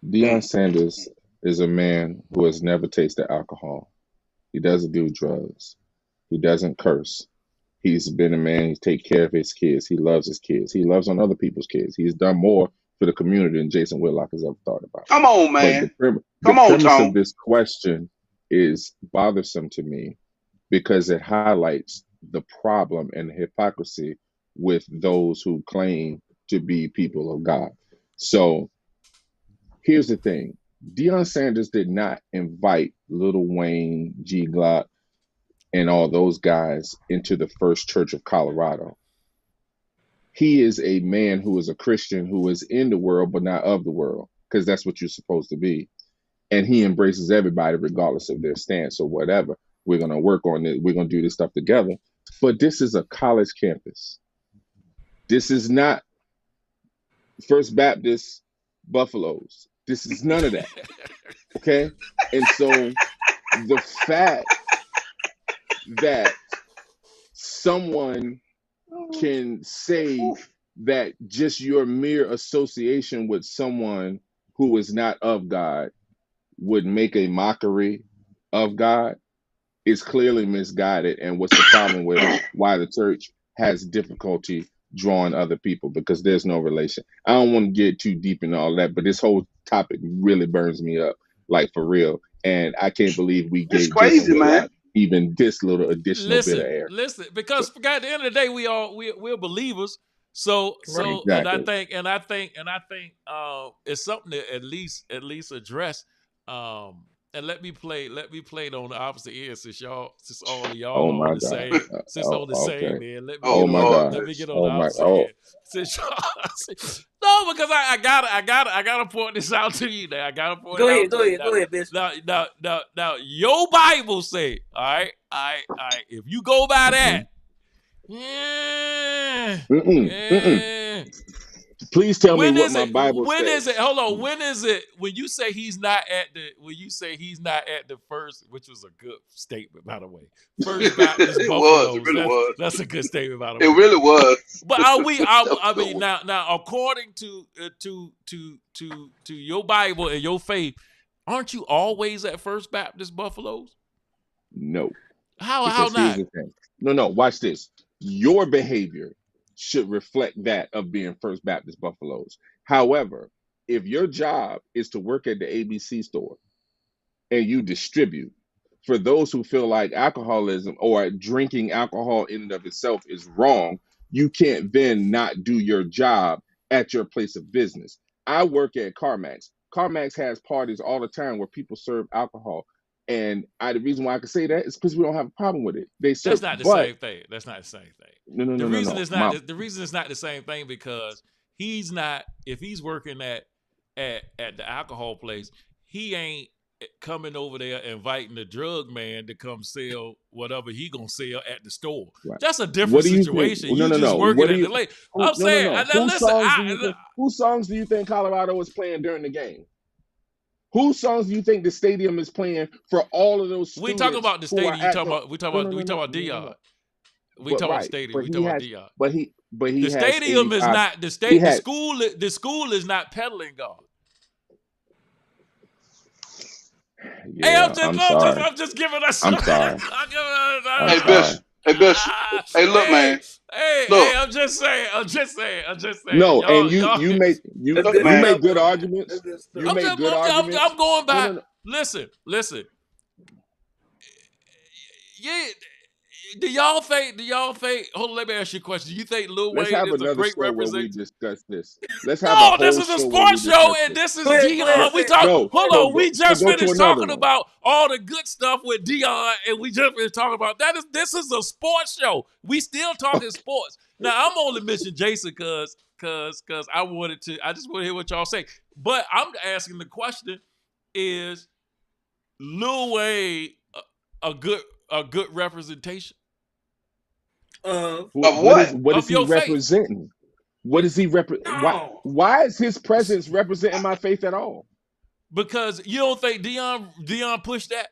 Deion Sanders is a man who has never tasted alcohol. He doesn't do drugs. He doesn't curse. He's been a man. He takes care of his kids. He loves his kids. He loves on other people's kids. He's done more for the community than Jason Whitlock has ever thought about. Come on, man. The Tom. premise of this question is bothersome to me because it highlights the problem and the hypocrisy with those who claim to be people of God. So here's the thing. Deion Sanders did not invite Lil Wayne, G Glock, and all those guys into the First Church of Colorado. He is a man who is a Christian who is in the world but not of the world, because that's what you're supposed to be. And he embraces everybody regardless of their stance or whatever. We're going to work on it. We're going to do this stuff together. But this is a college campus. This is not First Baptist Buffaloes. This is none of that. Okay? And so the fact that someone can say that just your mere association with someone who is not of God would make a mockery of God is clearly misguided. And what's the problem with why the church has difficulty drawing other people because there's no relation. I don't want to get too deep into all that, but this whole topic really burns me up, like for real. And I can't believe we It's gave Jason crazy, man. Whitlock even this little additional bit of air. Listen, because at the end of the day, we're believers. So Exactly. and I think it's something to at least address. And let me play it on the opposite end since all of y'all Oh are on my the God. same on the same Okay. man. Let me Oh, Oh get my on Lord. God. let me get on Oh the my. opposite Oh. end. Since y'all no, because I gotta point this out to you now. I gotta point it out to you. Go ahead, Bishop. Now, your Bible say, all right. If you go by that, yeah. Please tell me When what is my it? Bible When is it? says. Hold on. When is it? When you say he's not at the first, which was a good statement, by the way. First Baptist It was. It Buffaloes. really was. That's a good statement, by the It way. really was. But are we? That was I a good mean, one. now, according to your Bible and your faith, aren't you always at First Baptist Buffaloes? No. How Because here's not? the thing. No, watch this. Your behavior should reflect that of being First Baptist Buffaloes. However, if your job is to work at the ABC store and you distribute, for those who feel like alcoholism or drinking alcohol in and of itself is wrong, you can't then not do your job at your place of business. I work at CarMax. CarMax has parties all the time where people serve alcohol. And the reason why I can say that is because we don't have a problem with it. They That's serve, not the but same thing. That's not the same thing. no. The reason it's not the same thing because he's not. If he's working at the alcohol place, he ain't coming over there inviting the drug man to come sell whatever he gonna sell at the store. Right. That's a different What do you think? situation. You just No. working What do at the you? lake. I'm saying, No. now listen. Whose songs do you think Colorado is playing during the game? Whose songs do you think the stadium is playing for all of those We talking students about the who are stadium. at the? We talking about Deion. We But talking about right, stadium. but We he talking about has, Deion. but he The has stadium is 85. not the He state. had. The school is not peddling God. Hey, Yeah, I'm sorry. I'm just giving us. I'm sorry. I'm Hey, sorry. Bishop. Hey, Bishop. Hey, look, man. Look. I'm just saying. No, and Y'all. That's you good Man. make stuff, good though, man. That's arguments. good stuff. You make good I'm arguments. going by. No. Listen. Yeah. Do y'all think? Hold on, let me ask you a question. Do you think Lil Let's Wayne have is a another great show where we representative? discuss this. Let's have a No, this whole is a show where we sports show, discuss and this. this is Go ahead, Deion. We talk. No, Hold so on, we so just go to finished another talking one. about all the good stuff with Deion, and we just finished talking about that. This is a sports show. We still talking sports. Now I'm only mentioning Jason because I just want to hear what y'all say. But I'm asking the question: is Lil Wayne a good representation Of What what? is of he your faith? representing? What is he No. why is his presence representing my faith at all? Because you don't think Deion pushed that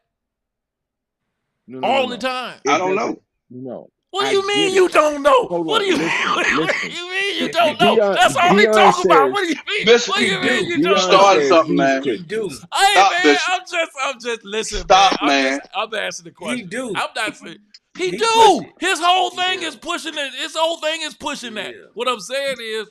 No. all the time. I It don't doesn't. know. No, What do I you mean get you it. don't know? Hold What do on, you listen. what do you mean you don't know? That's all they Dion talk about. says, What do you mean? Bishop, What do He you mean do. you you don't Dion know? started says something, he's man. He do. Christian. Hey Stop, man, Bishop. I'm just listen, man. Stop, man. I'm asking the He question. do. I'm not saying he He push do. it. His whole thing Yeah. is pushing it. His whole thing is pushing that. Yeah. What I'm saying is,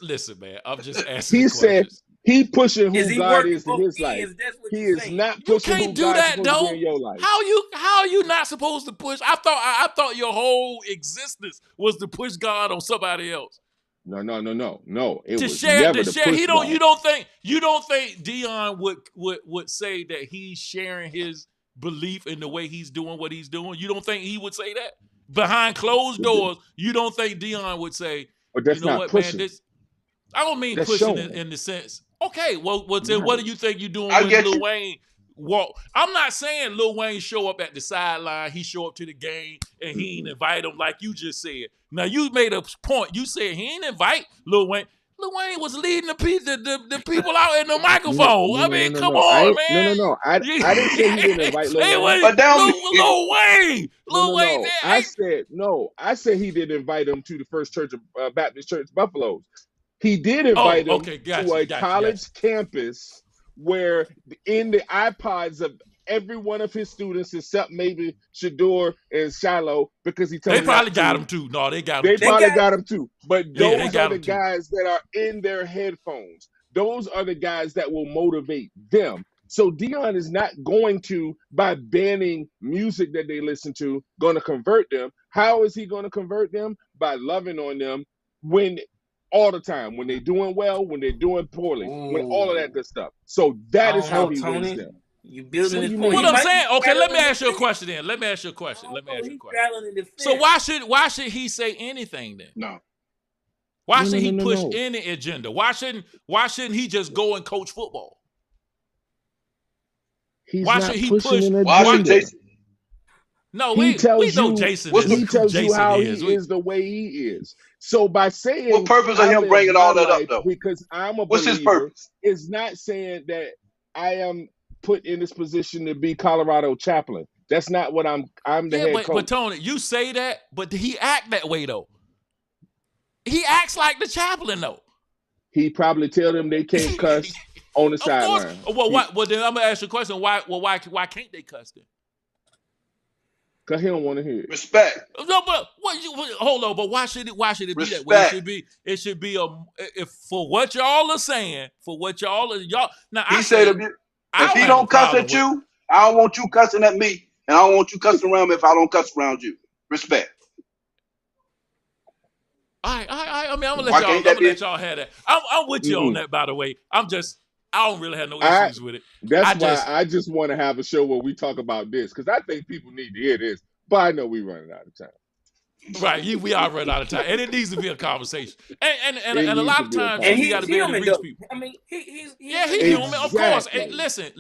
listen, man. I'm just asking the He said questions. he pushing Is who he God working is in both his life. ends? That's what He you're is saying. not You pushing can't who do God's that supposed to be in though. your life. How you not supposed to push? I thought your whole existence was to push God on somebody else. No. It To was share, never to push he don't God. you don't think Deion would say that he's sharing his belief in the way he's doing what he's doing? You don't think he would say that? Behind closed doors, you don't think Deion would say, But you that's know not what, man, pushing. this I don't mean That's pushing showing. in the sense. Okay, well, then what Right. do you think you're doing I when get Lil you. Wayne walk? I'm not saying Lil Wayne show up at the sideline, he show up to the game, and he ain't invite him like you just said. Now you made a point. You said he ain't invite Lil Wayne. Lil Wayne was leading the people out in the microphone. I mean, come No. I on, ain't, man. I didn't say he didn't invite Lil Hey, Wayne. what? But that don't mean Lil Wayne. Lil Wayne. No. Hey, I said he didn't invite him to the First Church of Baptist Church Buffaloes. He did invite him okay, to a college campus where in the iPods of every one of his students, except maybe Shador and Shiloh, because he told They me probably not got to. him too. No, they got him They too. probably got him too. But Yeah, they those got are the him too. guys that are in their headphones. Those are the guys that will motivate them. So Deion is not going to, by banning music that they listen to, going to convert them. How is he going to convert them? By loving on them when all the time, when they're doing well, when they're doing poorly, when all of that good stuff. So that I is don't how know, he wins Tony. them. You building What this do you point. mean? What I'm saying, okay, let me straddling ask you a the question then. Let me ask you a question. He's straddling the fence. So why should he say anything then? No. Why should he push any agenda? Why shouldn't he just go and coach football? Why should he pushing push? an Why should agenda? Jason? No, He we tells know you Jason what's is he the- tells you Jason how is. he is the way he is. So by saying What purpose of I him live bringing my all that up, life though? because I'm a What's his believer purpose? is not saying that I am put in this position to be Colorado chaplain. That's not what I'm the head coach. But Tony, you say that, but he act that way though. He acts like the chaplain though. He probably tell them they can't cuss on the Of course. sideline. Well, then I'm gonna ask you a question. Why can't they cuss then? Cause he don't want to hear it. Respect. No, but hold on. But why should it be that way? It should be if for what y'all are saying, for what y'all. Now He said if he don't cuss at you, I don't want you cussing at me, and I don't want you cussing around me if I don't cuss around you. Respect. I mean, I'm gonna let y'all have that. I'm with you on that, by the way. I don't really have no issues with it. That's why I just want to have a show where we talk about this, because I think people need to hear this. But I know we're running out of time. Right, we are running out of time, and it needs to be a conversation. And a lot of times you got to be able to reach people. I mean, he's human, of course. Hey, listen.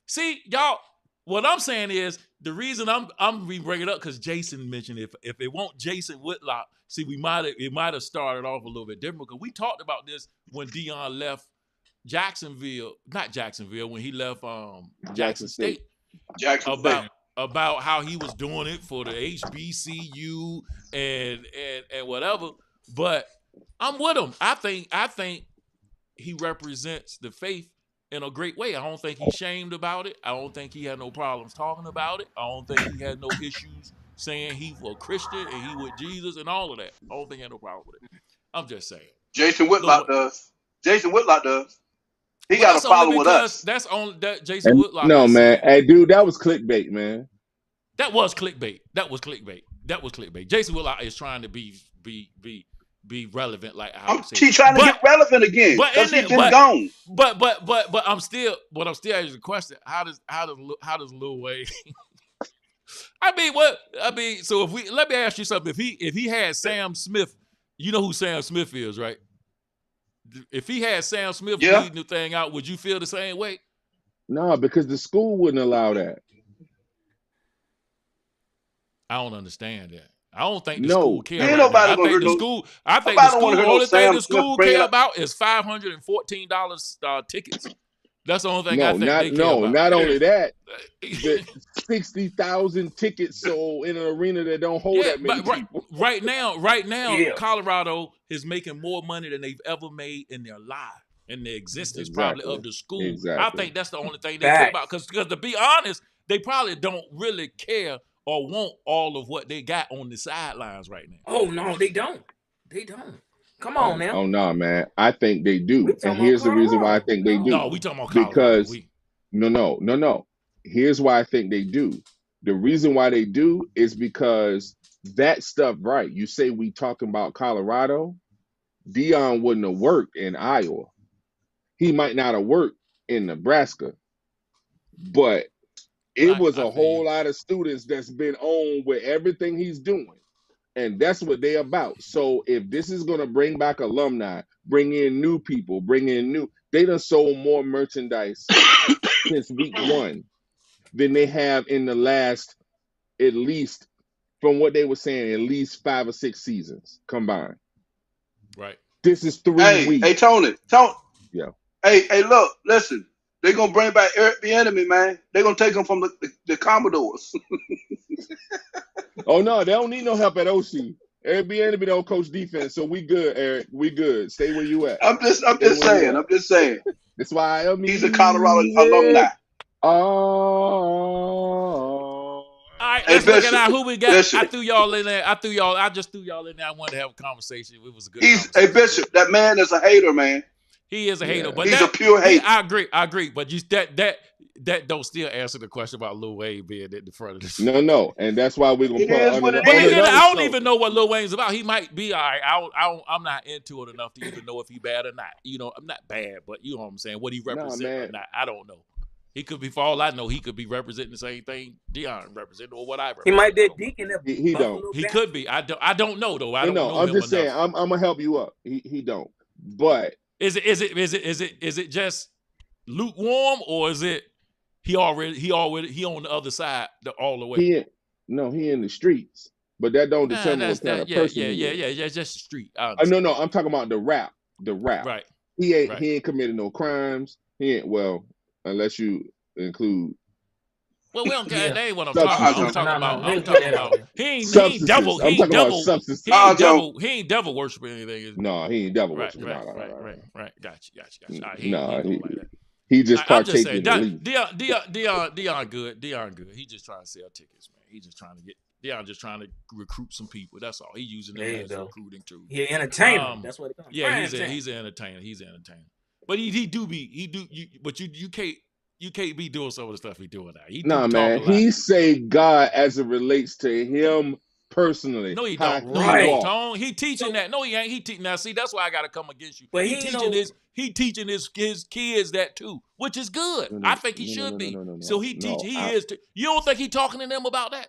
See, y'all. What I'm saying is the reason I'm bringing it up because Jason mentioned if it won't Jason Whitlock, see, it might have started off a little bit different because we talked about this when Deion left when he left Jackson State. About how he was doing it for the HBCU and whatever. But I'm with him. I think he represents the faith in a great way. I don't think he's shamed about it. I don't think he had no problems talking about it. I don't think he had no issues saying he was a Christian and he with Jesus and all of that. I don't think he had no problem with it. I'm just saying. Jason Whitlock does. He got to follow with us. That's only that Jason Whitlock. No, man. Hey, dude, that was clickbait, man. That was clickbait. Jason Whitlock is trying to be relevant, like how he's trying to get relevant again. Because he's been gone. But I'm still asking the question. How does Lil Wayne? So let me ask you something. If he had Sam Smith, you know who Sam Smith is, right? If he had Sam Smith leading the thing out, would you feel the same way? No, because the school wouldn't allow that. I don't understand that. I don't think the school care about that. I think the only thing the school care about is $514 tickets. That's the only thing I think they care about. Not only that, the 60,000 tickets sold in an arena that don't hold that many people. Right now, Colorado is making more money than they've ever made in their life, in their existence, probably of the school. Exactly. I think that's the only thing they care about. Because to be honest, they probably don't really care or want all of what they got on the sidelines right now. Oh no, they don't. Come on now. Oh no, man. I think they do. And here's the reason why I think they do. No, we talking about Colorado. Because no. Here's why I think they do. The reason why they do is because that stuff, right? You say we talking about Colorado. Deion wouldn't have worked in Iowa. He might not have worked in Nebraska. But it was a whole lot of students that's been on with everything he's doing. And that's what they're about. So if this is going to bring back alumni, bring in new people, they done sold more merchandise since week 1 than they have in the last, at least, from what they were saying, at least 5 or 6 seasons combined. Right. This is 3 weeks. Hey, Tony. Yeah. Hey, look, listen. They're going to bring back Eric Bieniemy, man. They're going to take him from the Commodores. Oh, no, they don't need no help at OC. Eric Bieniemy don't coach defense, so we good, Eric. We good. Stay where you at. I'm just saying. That's why he's a Colorado alumni. Oh. All right, Hey, let's look at Bishop. who we got. Bishop. I threw y'all in there. I just threw y'all in there. I wanted to have a conversation. It was a good Hey, conversation. Bishop. That man is a hater, man. He is a hater, Yeah. but He's a pure hater. I agree. But you that don't still answer the question about Lil Wayne being at the front of this. No, and that's why we're gonna It put is on what it another is. I don't show. even know what Lil Wayne's about. He might be all right. I'm not into it enough to even know if he bad or not. You know, I'm not bad, but you know what I'm saying. What he represents or not, I don't know. He could be, for all I know, he could be representing the same thing Deion representing or what I represent. He might be a deacon. He don't. He could be. I don't know though. I don't know I'm him just saying. enough. I'm gonna help you up. He don't. But Is it just lukewarm, or is it he on the other side all the way? he in the streets. But that don't determine what kind of person he is. Yeah. It's just the street. No. I'm talking about the rap. Right. He ain't committed no crimes. He ain't, well, unless you include. Well, we don't care. Yeah. That ain't what I'm talking about. I'm talking about he ain't devil. He ain't devil. He ain't devil worshiping anything. No, he ain't devil worshiping. Right. Got you. He just partakes in the Deion good. He just trying to sell tickets, man. He just trying to just trying to recruit some people. That's all. He using them as a recruiting tool. He an entertainer. That's what it comes. Yeah, he's an entertainer. But but you can't be doing some of the stuff he's doing now. Man. He say God as it relates to him personally. No, he don't. Right. He teaching that. No, he ain't. He teaching now. See, that's why I got to come against you. But he teaching his kids that too, which is good. I think he should be. So he is. You don't think he talking to them about that?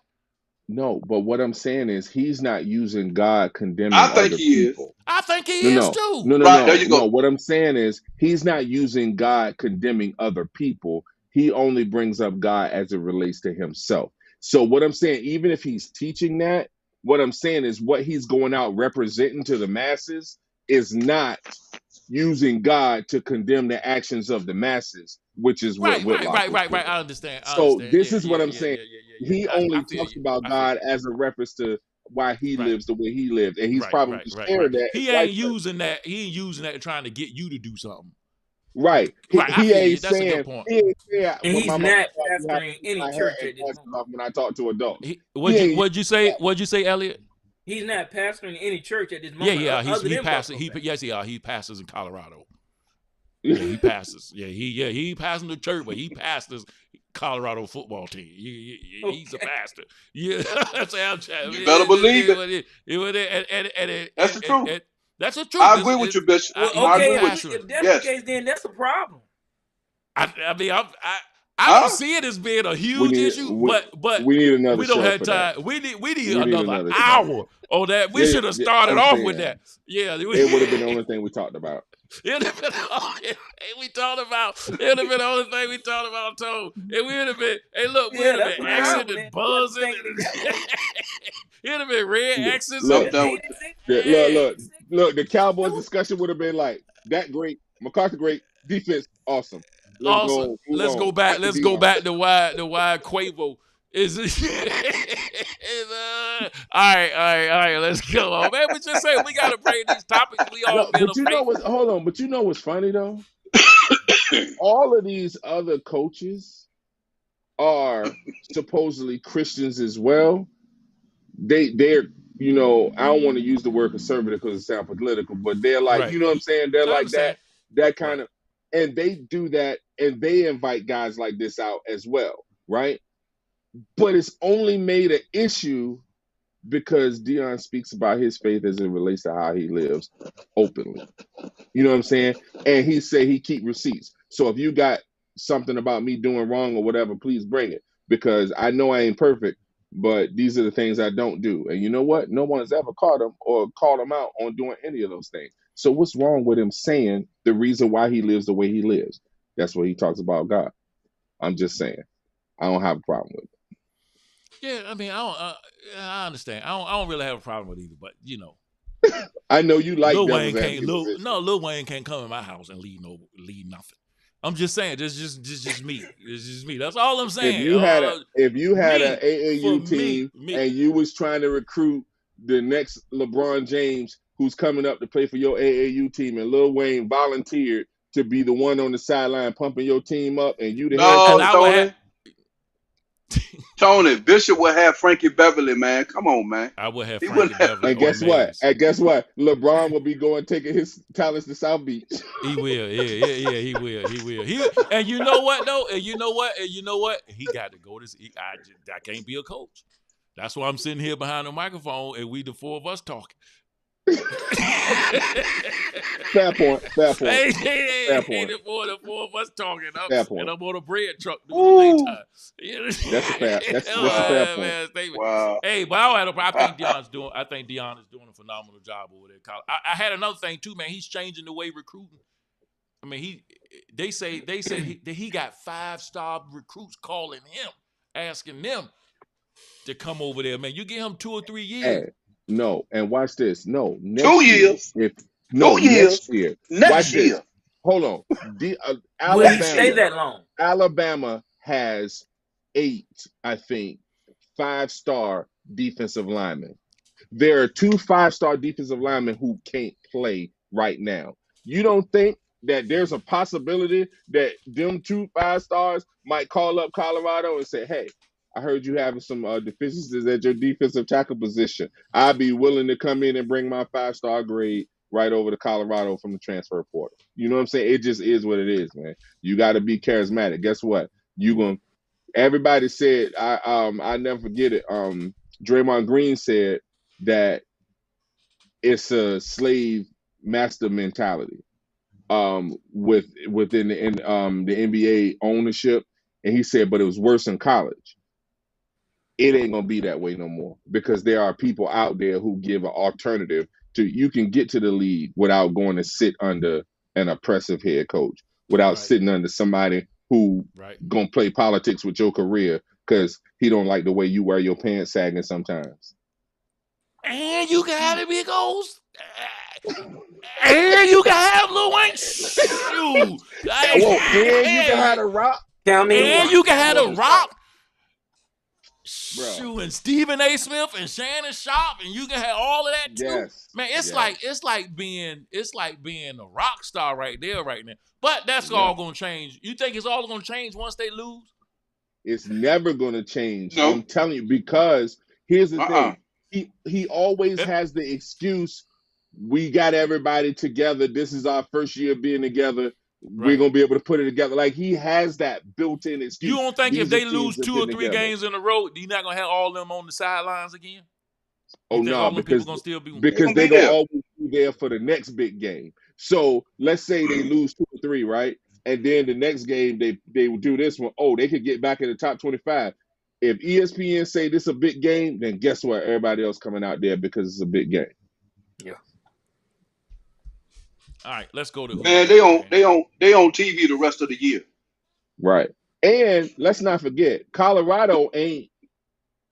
No, but what I'm saying is he's not using God condemning I think other he people. is. I think he is too. No. There you go. No, what I'm saying is he's not using God condemning other people. He only brings up God as it relates to himself. So what I'm saying, even if he's teaching that, what I'm saying is what he's going out representing to the masses is not using God to condemn the actions of the masses, which is what Whitlock right. I understand. So this is what I'm saying. He only talks about God as a reference to why he lives the way he lived, and he's probably sharing that. He ain't using that. He ain't using that trying to get you to do something. Right. He ain't that's saying. A good point. He ain't saying. And he's not pastoring any church at this moment. When I talk to adults, what'd you say, Elliot? He's not pastoring any church at this moment. Yeah. He passes. He passes in Colorado. Yeah, he passes. He passing the church, but he pastors Colorado football team. He's a pastor. Yeah, that's how I'm trying. You better believe it. That's the truth. That's the truth. I agree with you, Bishop. I agree with you. If that's the case, then that's a problem. I mean, I don't see it as being a huge issue, but we need another. We don't have time. We need another hour on that. We should have started off with that. Yeah, it would have been the only thing we talked about. It would have been the only thing we talked about, too. It would have been, hey, look, we would have been Xing and buzzing. It would have been red X's. Look, the Cowboys discussion would have been like, that great, McCarthy great, defense awesome. Let's go back to why Quavo is all right, let's go on. Man, we just say we gotta bring these topics. We all but you know what's funny though? All of these other coaches are supposedly Christians as well. They're I don't want to use the word conservative because it sounds political, but they're like, you know what I'm saying? They're like that kind of, and they do that, and they invite guys like this out as well, right? But it's only made an issue because Deion speaks about his faith as it relates to how he lives openly. You know what I'm saying? And he say he keep receipts. So if you got something about me doing wrong or whatever, please bring it, because I know I ain't perfect, but these are the things I don't do. And you know what? No one's ever caught him or called him out on doing any of those things. So what's wrong with him saying the reason why he lives the way he lives? That's what he talks about God. I'm just saying. I don't have a problem with it. Yeah, I mean, I understand. I don't really have a problem with either, but I know you like Lil Wayne can't come in my house and lead nothing. I'm just saying, this is just me. It's just me. That's all I'm saying. If you had an AAU team and you was trying to recruit the next LeBron James who's coming up to play for your AAU team, and Lil Wayne volunteered to be the one on the sideline pumping your team up, and you the head No, And coach. I would have. Tony Bishop would have Frankie Beverly, man. Come on, man. I would have He Frankie wouldn't have. Beverly And on guess what? Mays. And guess what? LeBron will be going taking his talents to South Beach. He will, yeah, he will. And you know what though? And you know what? He got to go. I can't be a coach. That's why I'm sitting here behind the microphone, and we the four of us talking. Fair point. Hey, the four of us talking. And I'm on a bread truck doing the daytime. That's a fair point. Wow. Hey, but I think Deion is doing a phenomenal job over there. I had another thing too, man. He's changing the way recruiting. I mean, they said he got 5-star recruits calling him, asking them to come over there, man. You give him 2 or 3 years. Hey, no, and watch this. No, next 2 years. Next year. Next year. This. Hold on. Will he stay that long? Alabama has 8, I think, 5-star defensive linemen. There are 2 5-star defensive linemen who can't play right now. You don't think that there's a possibility that them 2 5-stars might call up Colorado and say, hey, I heard you having some deficiencies at your defensive tackle position. I'd be willing to come in and bring my 5-star grade right over to Colorado from the transfer portal. You know what I'm saying? It just is what it is, man. You got to be charismatic. Guess what? Everybody said, I never forget it. Draymond Green said that it's a slave master mentality within the NBA ownership, and he said, but it was worse in college. It ain't gonna be that way no more because there are people out there who give an alternative to. You can get to the league without going to sit under an oppressive head coach, without sitting under somebody who gonna play politics with your career because he don't like the way you wear your pants sagging sometimes. And you can have the big O's. And you can have Lil Wayne. Shoot. And you can have the Rock. And you can have the Rock. Bro. Shoot, and Stephen A. Smith and Shannon Sharp, and you can have all of that too. Yes. Man, it's like being a rock star right there, right now. But that's all gonna change. You think it's all gonna change once they lose? It's never gonna change. No. I'm telling you, because here's the thing. He always has the excuse, we got everybody together. This is our first year being together. We're going to be able to put it together. Like, he has that built-in excuse. You don't think These if they are lose teams 2 that or been 3 together. games in a row, you're not going to have all of them on the sidelines again? Oh, no, because gonna still be they're going to always be there for the next big game. So, let's say they lose 2 or 3, right? And then the next game, they do this one. Oh, they could get back in the top 25. If ESPN say this is a big game, then guess what? Everybody else coming out there because it's a big game. Yeah. All right, let's go to Man, they on TV the rest of the year. Right. And let's not forget, Colorado ain't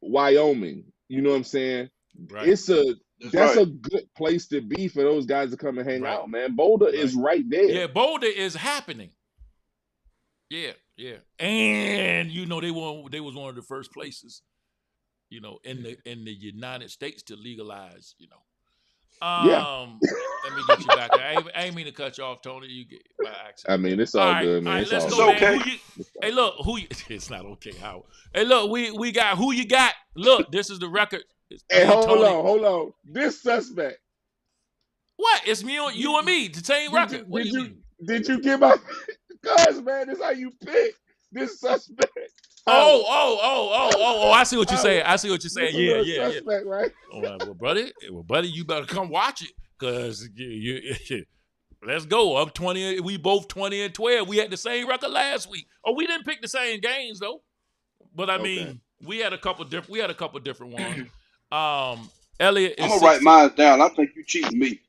Wyoming. You know what I'm saying? Right. That's a good place to be for those guys to come and hang out, man. Boulder is right there. Yeah, Boulder is happening. Yeah. And they was one of the first places, in the United States to legalize, Let me get you back there. I ain't mean to cut you off, Tony. You get by accident. I mean, it's all good, man. All right, it's go, okay. Man. Hey, look, it's not okay, Howard. Hey, look, we got who you got. Look, this is the record. Hey, hold on. This suspect. What? It's me, you and me, the same record. Did you get my guys, man? This is how you pick this suspect. Oh! I see what you're saying. Yeah. Suspect, right? Well, buddy, you better come watch it, cause let's go. I'm 20. We both 20-12. We had the same record last week. Oh, we didn't pick the same games though, but I mean, we had a couple different ones. Elliot, I'm gonna write mine down. I think you cheating me.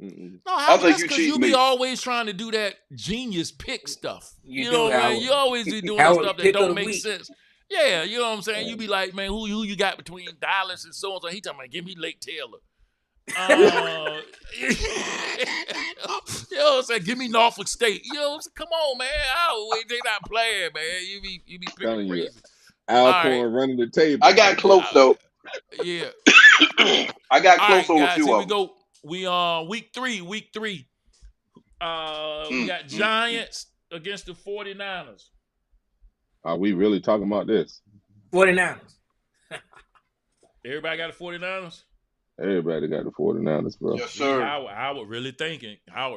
No, I think you cheat. You be always trying to do that genius pick stuff. You know what I mean? You always be doing stuff that don't make sense. Yeah, you know what I'm saying? You be like, man, who you got between Dallas and so and so? He talking about, give me Lake Taylor. You know what I'm saying? Give me Norfolk State. You know what I'm saying? Come on, man. They not playing, man. You be picking crazy. Alcorn running the table. I got close though. Yeah. I got close on a few here of we go. We week three. We got Giants against the 49ers. Are we really talking about this? 49ers. Everybody got the 49ers? Everybody got the 49ers, bro. Yes, See, sir. Howard really thinking. Yeah,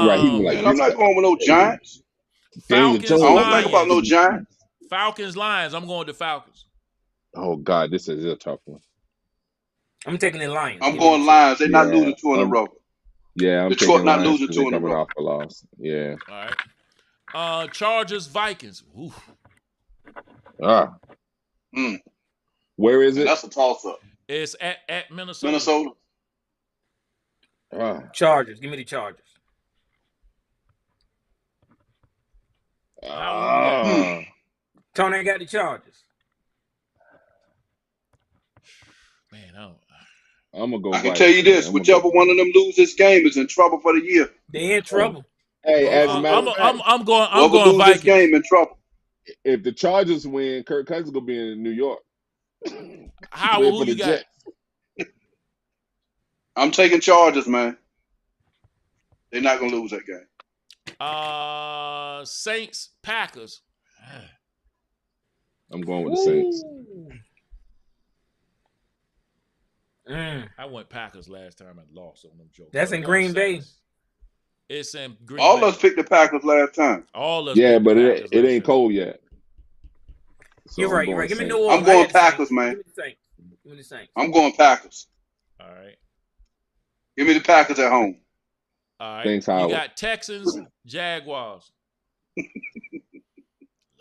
right. He was Man, like, I'm not going with no Giants. Daniel Falcons, Jones. I don't think about no Lions. Giants. Falcons, Lions. I'm going to Falcons. Oh God, this is a tough one. I'm taking the Lions. I'm going Lions. They're not Yeah, losing 2 in a row. Yeah, I'm Detroit taking not Lions losing because 2 they're in a coming row. off a loss. Yeah. All right. Chargers, Vikings. Oof. Where is it? That's a toss-up. It's at Minnesota. Minnesota. Chargers. Give me the Chargers. Tony got the Chargers. Man, I'm gonna go. I can tell you this: whichever one of them lose this game is in trouble for the year. They in trouble. Hey, as a matter of fact, I'm going lose Vikings. This game in trouble. If the Chargers win, Kirk Cousins gonna be in New York. Who you got? I'm taking Chargers, man. They're not gonna lose that game. Saints, Packers. I'm going with the Saints. I went Packers last time and lost on them jokes. That's in Green Bay. It's in Green All Bay. us picked the Packers last time. All us. Yeah, but it ain't cold yet. So You're right. You're right. Give me New I'm Orleans. going Packers, man. Give me the Saints. I'm going Packers. All right. Give me the Packers at home. All right. Thanks, Howard. You got Texans, Jaguars.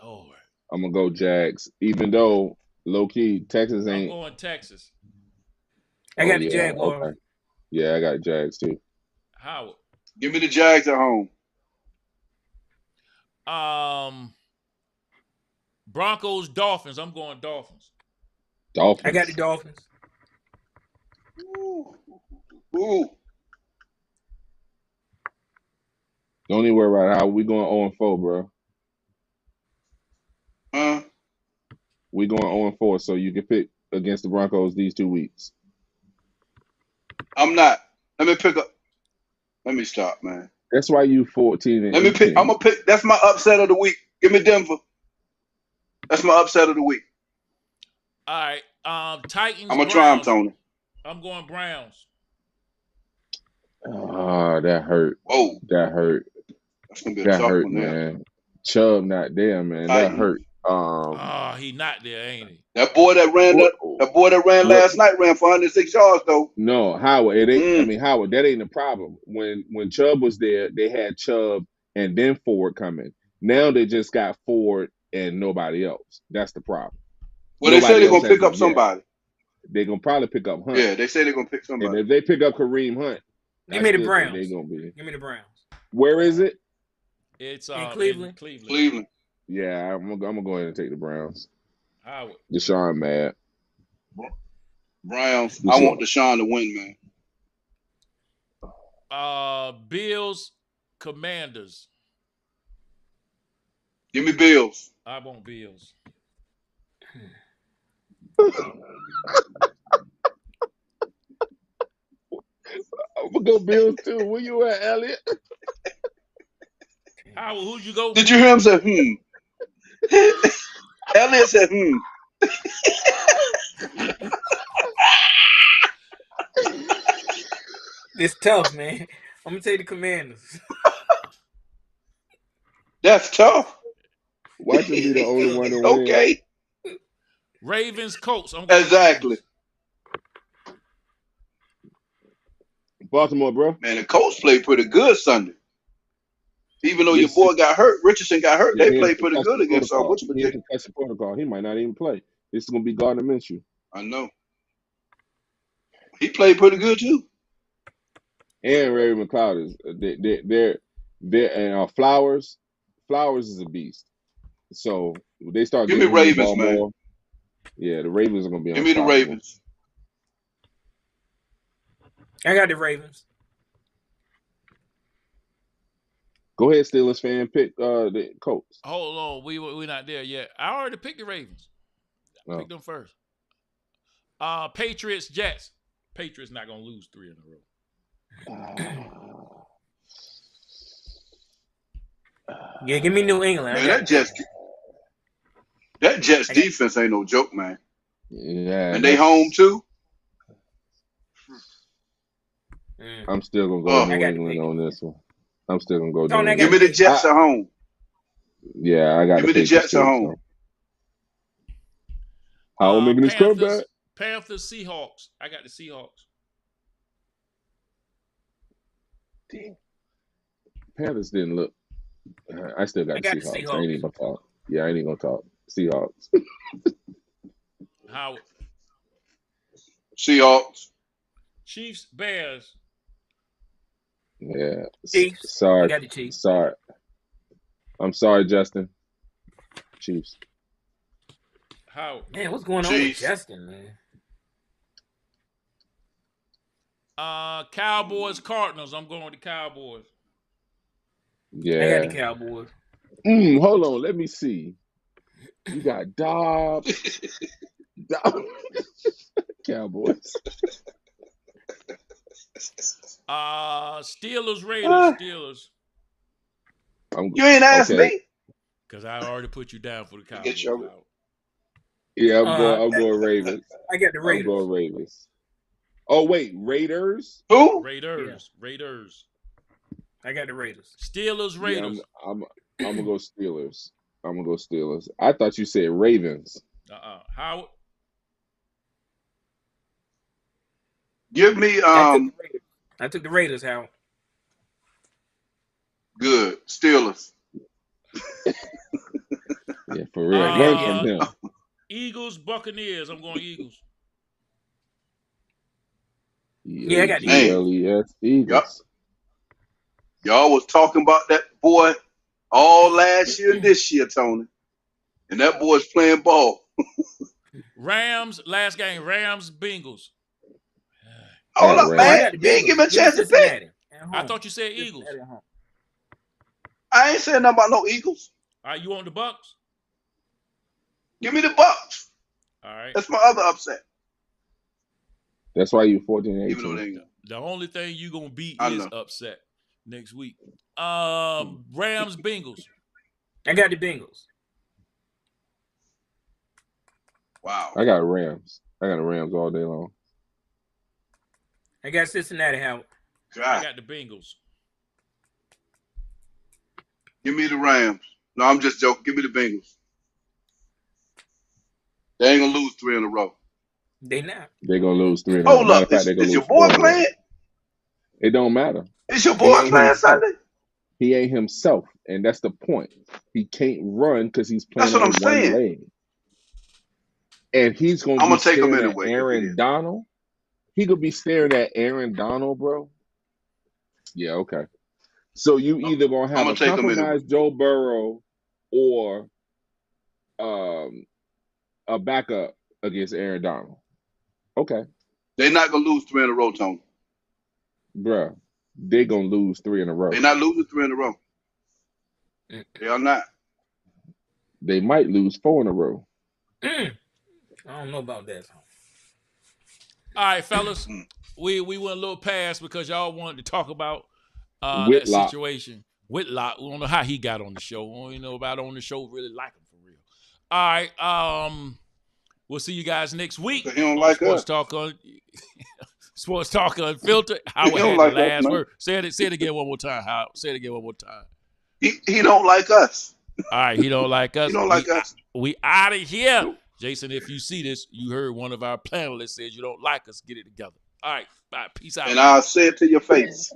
Lord. I'm gonna go Jags, even though low key Texas ain't. I'm going Texas. I got the Jaguars. Okay. Yeah, I got Jags too. Howard. Give me the Jags at home. Broncos, Dolphins. I'm going Dolphins. Dolphins. I got the Dolphins. Ooh. Don't even worry about how we going 0-4, bro. We going 0-4, so you can pick against the Broncos these 2 weeks. I'm not. Let me pick up. Let me stop, man. That's why you 14 and Let me 18. pick. I'm gonna pick. That's my upset of the week. Give me Denver. That's my upset of the week. All right. Titans. I'm gonna try him, Tony. I'm going Browns. That hurt. Whoa. That hurt. That's gonna be a that tough hurt, one, man. Chubb not there, man. Titans. That hurt. He not there, ain't he? That boy that ran last night ran for 106 yards though. No, Howard. It ain't. I mean, Howard. That ain't the problem. When Chubb was there, they had Chubb and then Ford coming. Now they just got Ford and nobody else. That's the problem. Well, they say they're gonna pick up somebody. They're gonna probably pick up Hunt. Yeah, they say they're gonna pick somebody. And if they pick up Kareem Hunt, give me the Browns. They gonna be. Give me the Browns. Where is it? It's in Cleveland. Cleveland. Yeah, I'm gonna go ahead and take the Browns. Howard. Deshaun mad. Browns. I want Deshaun to win, man. Bills, Commanders. Give me Bills. I want Bills. I'm gonna go Bills too. Where you at, Elliot? Howard, who'd you go? Did you hear him say Elliot said It's tough, man. I'm gonna take the Commanders. That's tough. Watch him be the only one to win. Okay. Ravens, Colts. Exactly. Baltimore, bro. Man, the Colts played pretty good Sunday. Even though your boy got hurt, Richardson got hurt, they played pretty good against our He had to catch the protocol. He might not even play. This is gonna be Gardner Minshew. I know. He played pretty good too. And Ray McLeod is they're and Flowers. Flowers is a beast. So they start Give me getting the Ravens, ball man. more. Yeah, the Ravens are gonna be. Give me the Ravens. I got the Ravens. Go ahead, Steelers fan. Pick the Colts. Hold on, we not there yet. I already picked the Ravens. I picked them first. Patriots, Jets. Patriots not gonna lose 3 in a row. Yeah, give me New England. Man, that Jets defense ain't no joke, man. Yeah, and they home too. I'm still gonna go New England on this one. I'm still gonna go New England. Give me the Jets at home. Yeah, I got to give me the Jets at home. How am I making this comeback? Panthers, Seahawks. I got the Seahawks. Damn. Panthers didn't look. I still got the Seahawks. I ain't even gonna talk. Yeah, I ain't even gonna talk. Seahawks. Howard. Seahawks. Chiefs, Bears. Yeah. Chiefs. Sorry. I got the Chiefs. Sorry. I'm sorry, Justin. Chiefs. Howard. Man, what's going on with Justin, man? Cowboys, Cardinals. I'm going with the Cowboys. Yeah. I got the Cowboys. Hold on. Let me see. You got Dobbs. Cowboys. Steelers, Raiders. Steelers. You ain't asked me. Because I already put you down for the Cowboys. Yeah, I'm going Ravens. I got the Raiders. I'm going Ravens. Oh, wait. Raiders? Who? Raiders. Yeah. Raiders. I got the Raiders. Steelers, Raiders. Yeah, I'm going to go Steelers. I'm going to go Steelers. I thought you said Ravens. Howard? Give me I took the Raiders, Howard. Good. Steelers. Yeah, for real. Learn from him. Eagles, Buccaneers. I'm going Eagles. Yeah, I got the Eagles. Eagles. Y'all was talking about that boy all last year and this year, Tony. And that boy's playing ball. Rams, last game. Rams, Bengals. Hold up, man. You ain't give me a chance to pick. I thought you said Eagles. I ain't saying nothing about no Eagles. All right, you want the Bucks? Give me the Bucks. All right. That's my other upset. That's why you 14-18. The only thing you gonna beat is upset next week. Rams, Bengals. I got the Bengals. Wow. I got Rams. I got the Rams all day long. I got Cincinnati, Howard. I got the Bengals. Give me the Rams. No, I'm just joking. Give me the Bengals. They ain't gonna lose 3 in a row. They not. They're gonna lose 3 in a row. Hold up. Is your boy playing? It don't matter. Is your boy playing Sunday? He ain't himself, and that's the point. He can't run because he's playing on one leg. And he's gonna be take him staring anyway. at Aaron Donald. He could be staring at Aaron Donald, bro. Yeah, okay. So you either gonna have a compromised Joe Burrow or a backup against Aaron Donald. Okay. They're not gonna lose 3 in a row, Tony. Bruh, they're gonna lose 3 in a row. They're not losing 3 in a row. They are not. They might lose 4 in a row. I don't know about that. All right, fellas. We went a little past because y'all wanted to talk about that situation. Whitlock. We don't know how he got on the show. We don't even know about on the show. Really like him for real. All right. We'll see you guys next week. He don't like Sports us. Talk Sports Talk Unfiltered. Howard don't had like the us, last man. word. Say it again one more time, Howard. Say it again one more time. He don't like us. All right, he don't like us. He don't like us. We out of here. Jason, if you see this, you heard one of our panelists says you don't like us. Get it together. All right, bye. Peace out. And I'll say it to your face.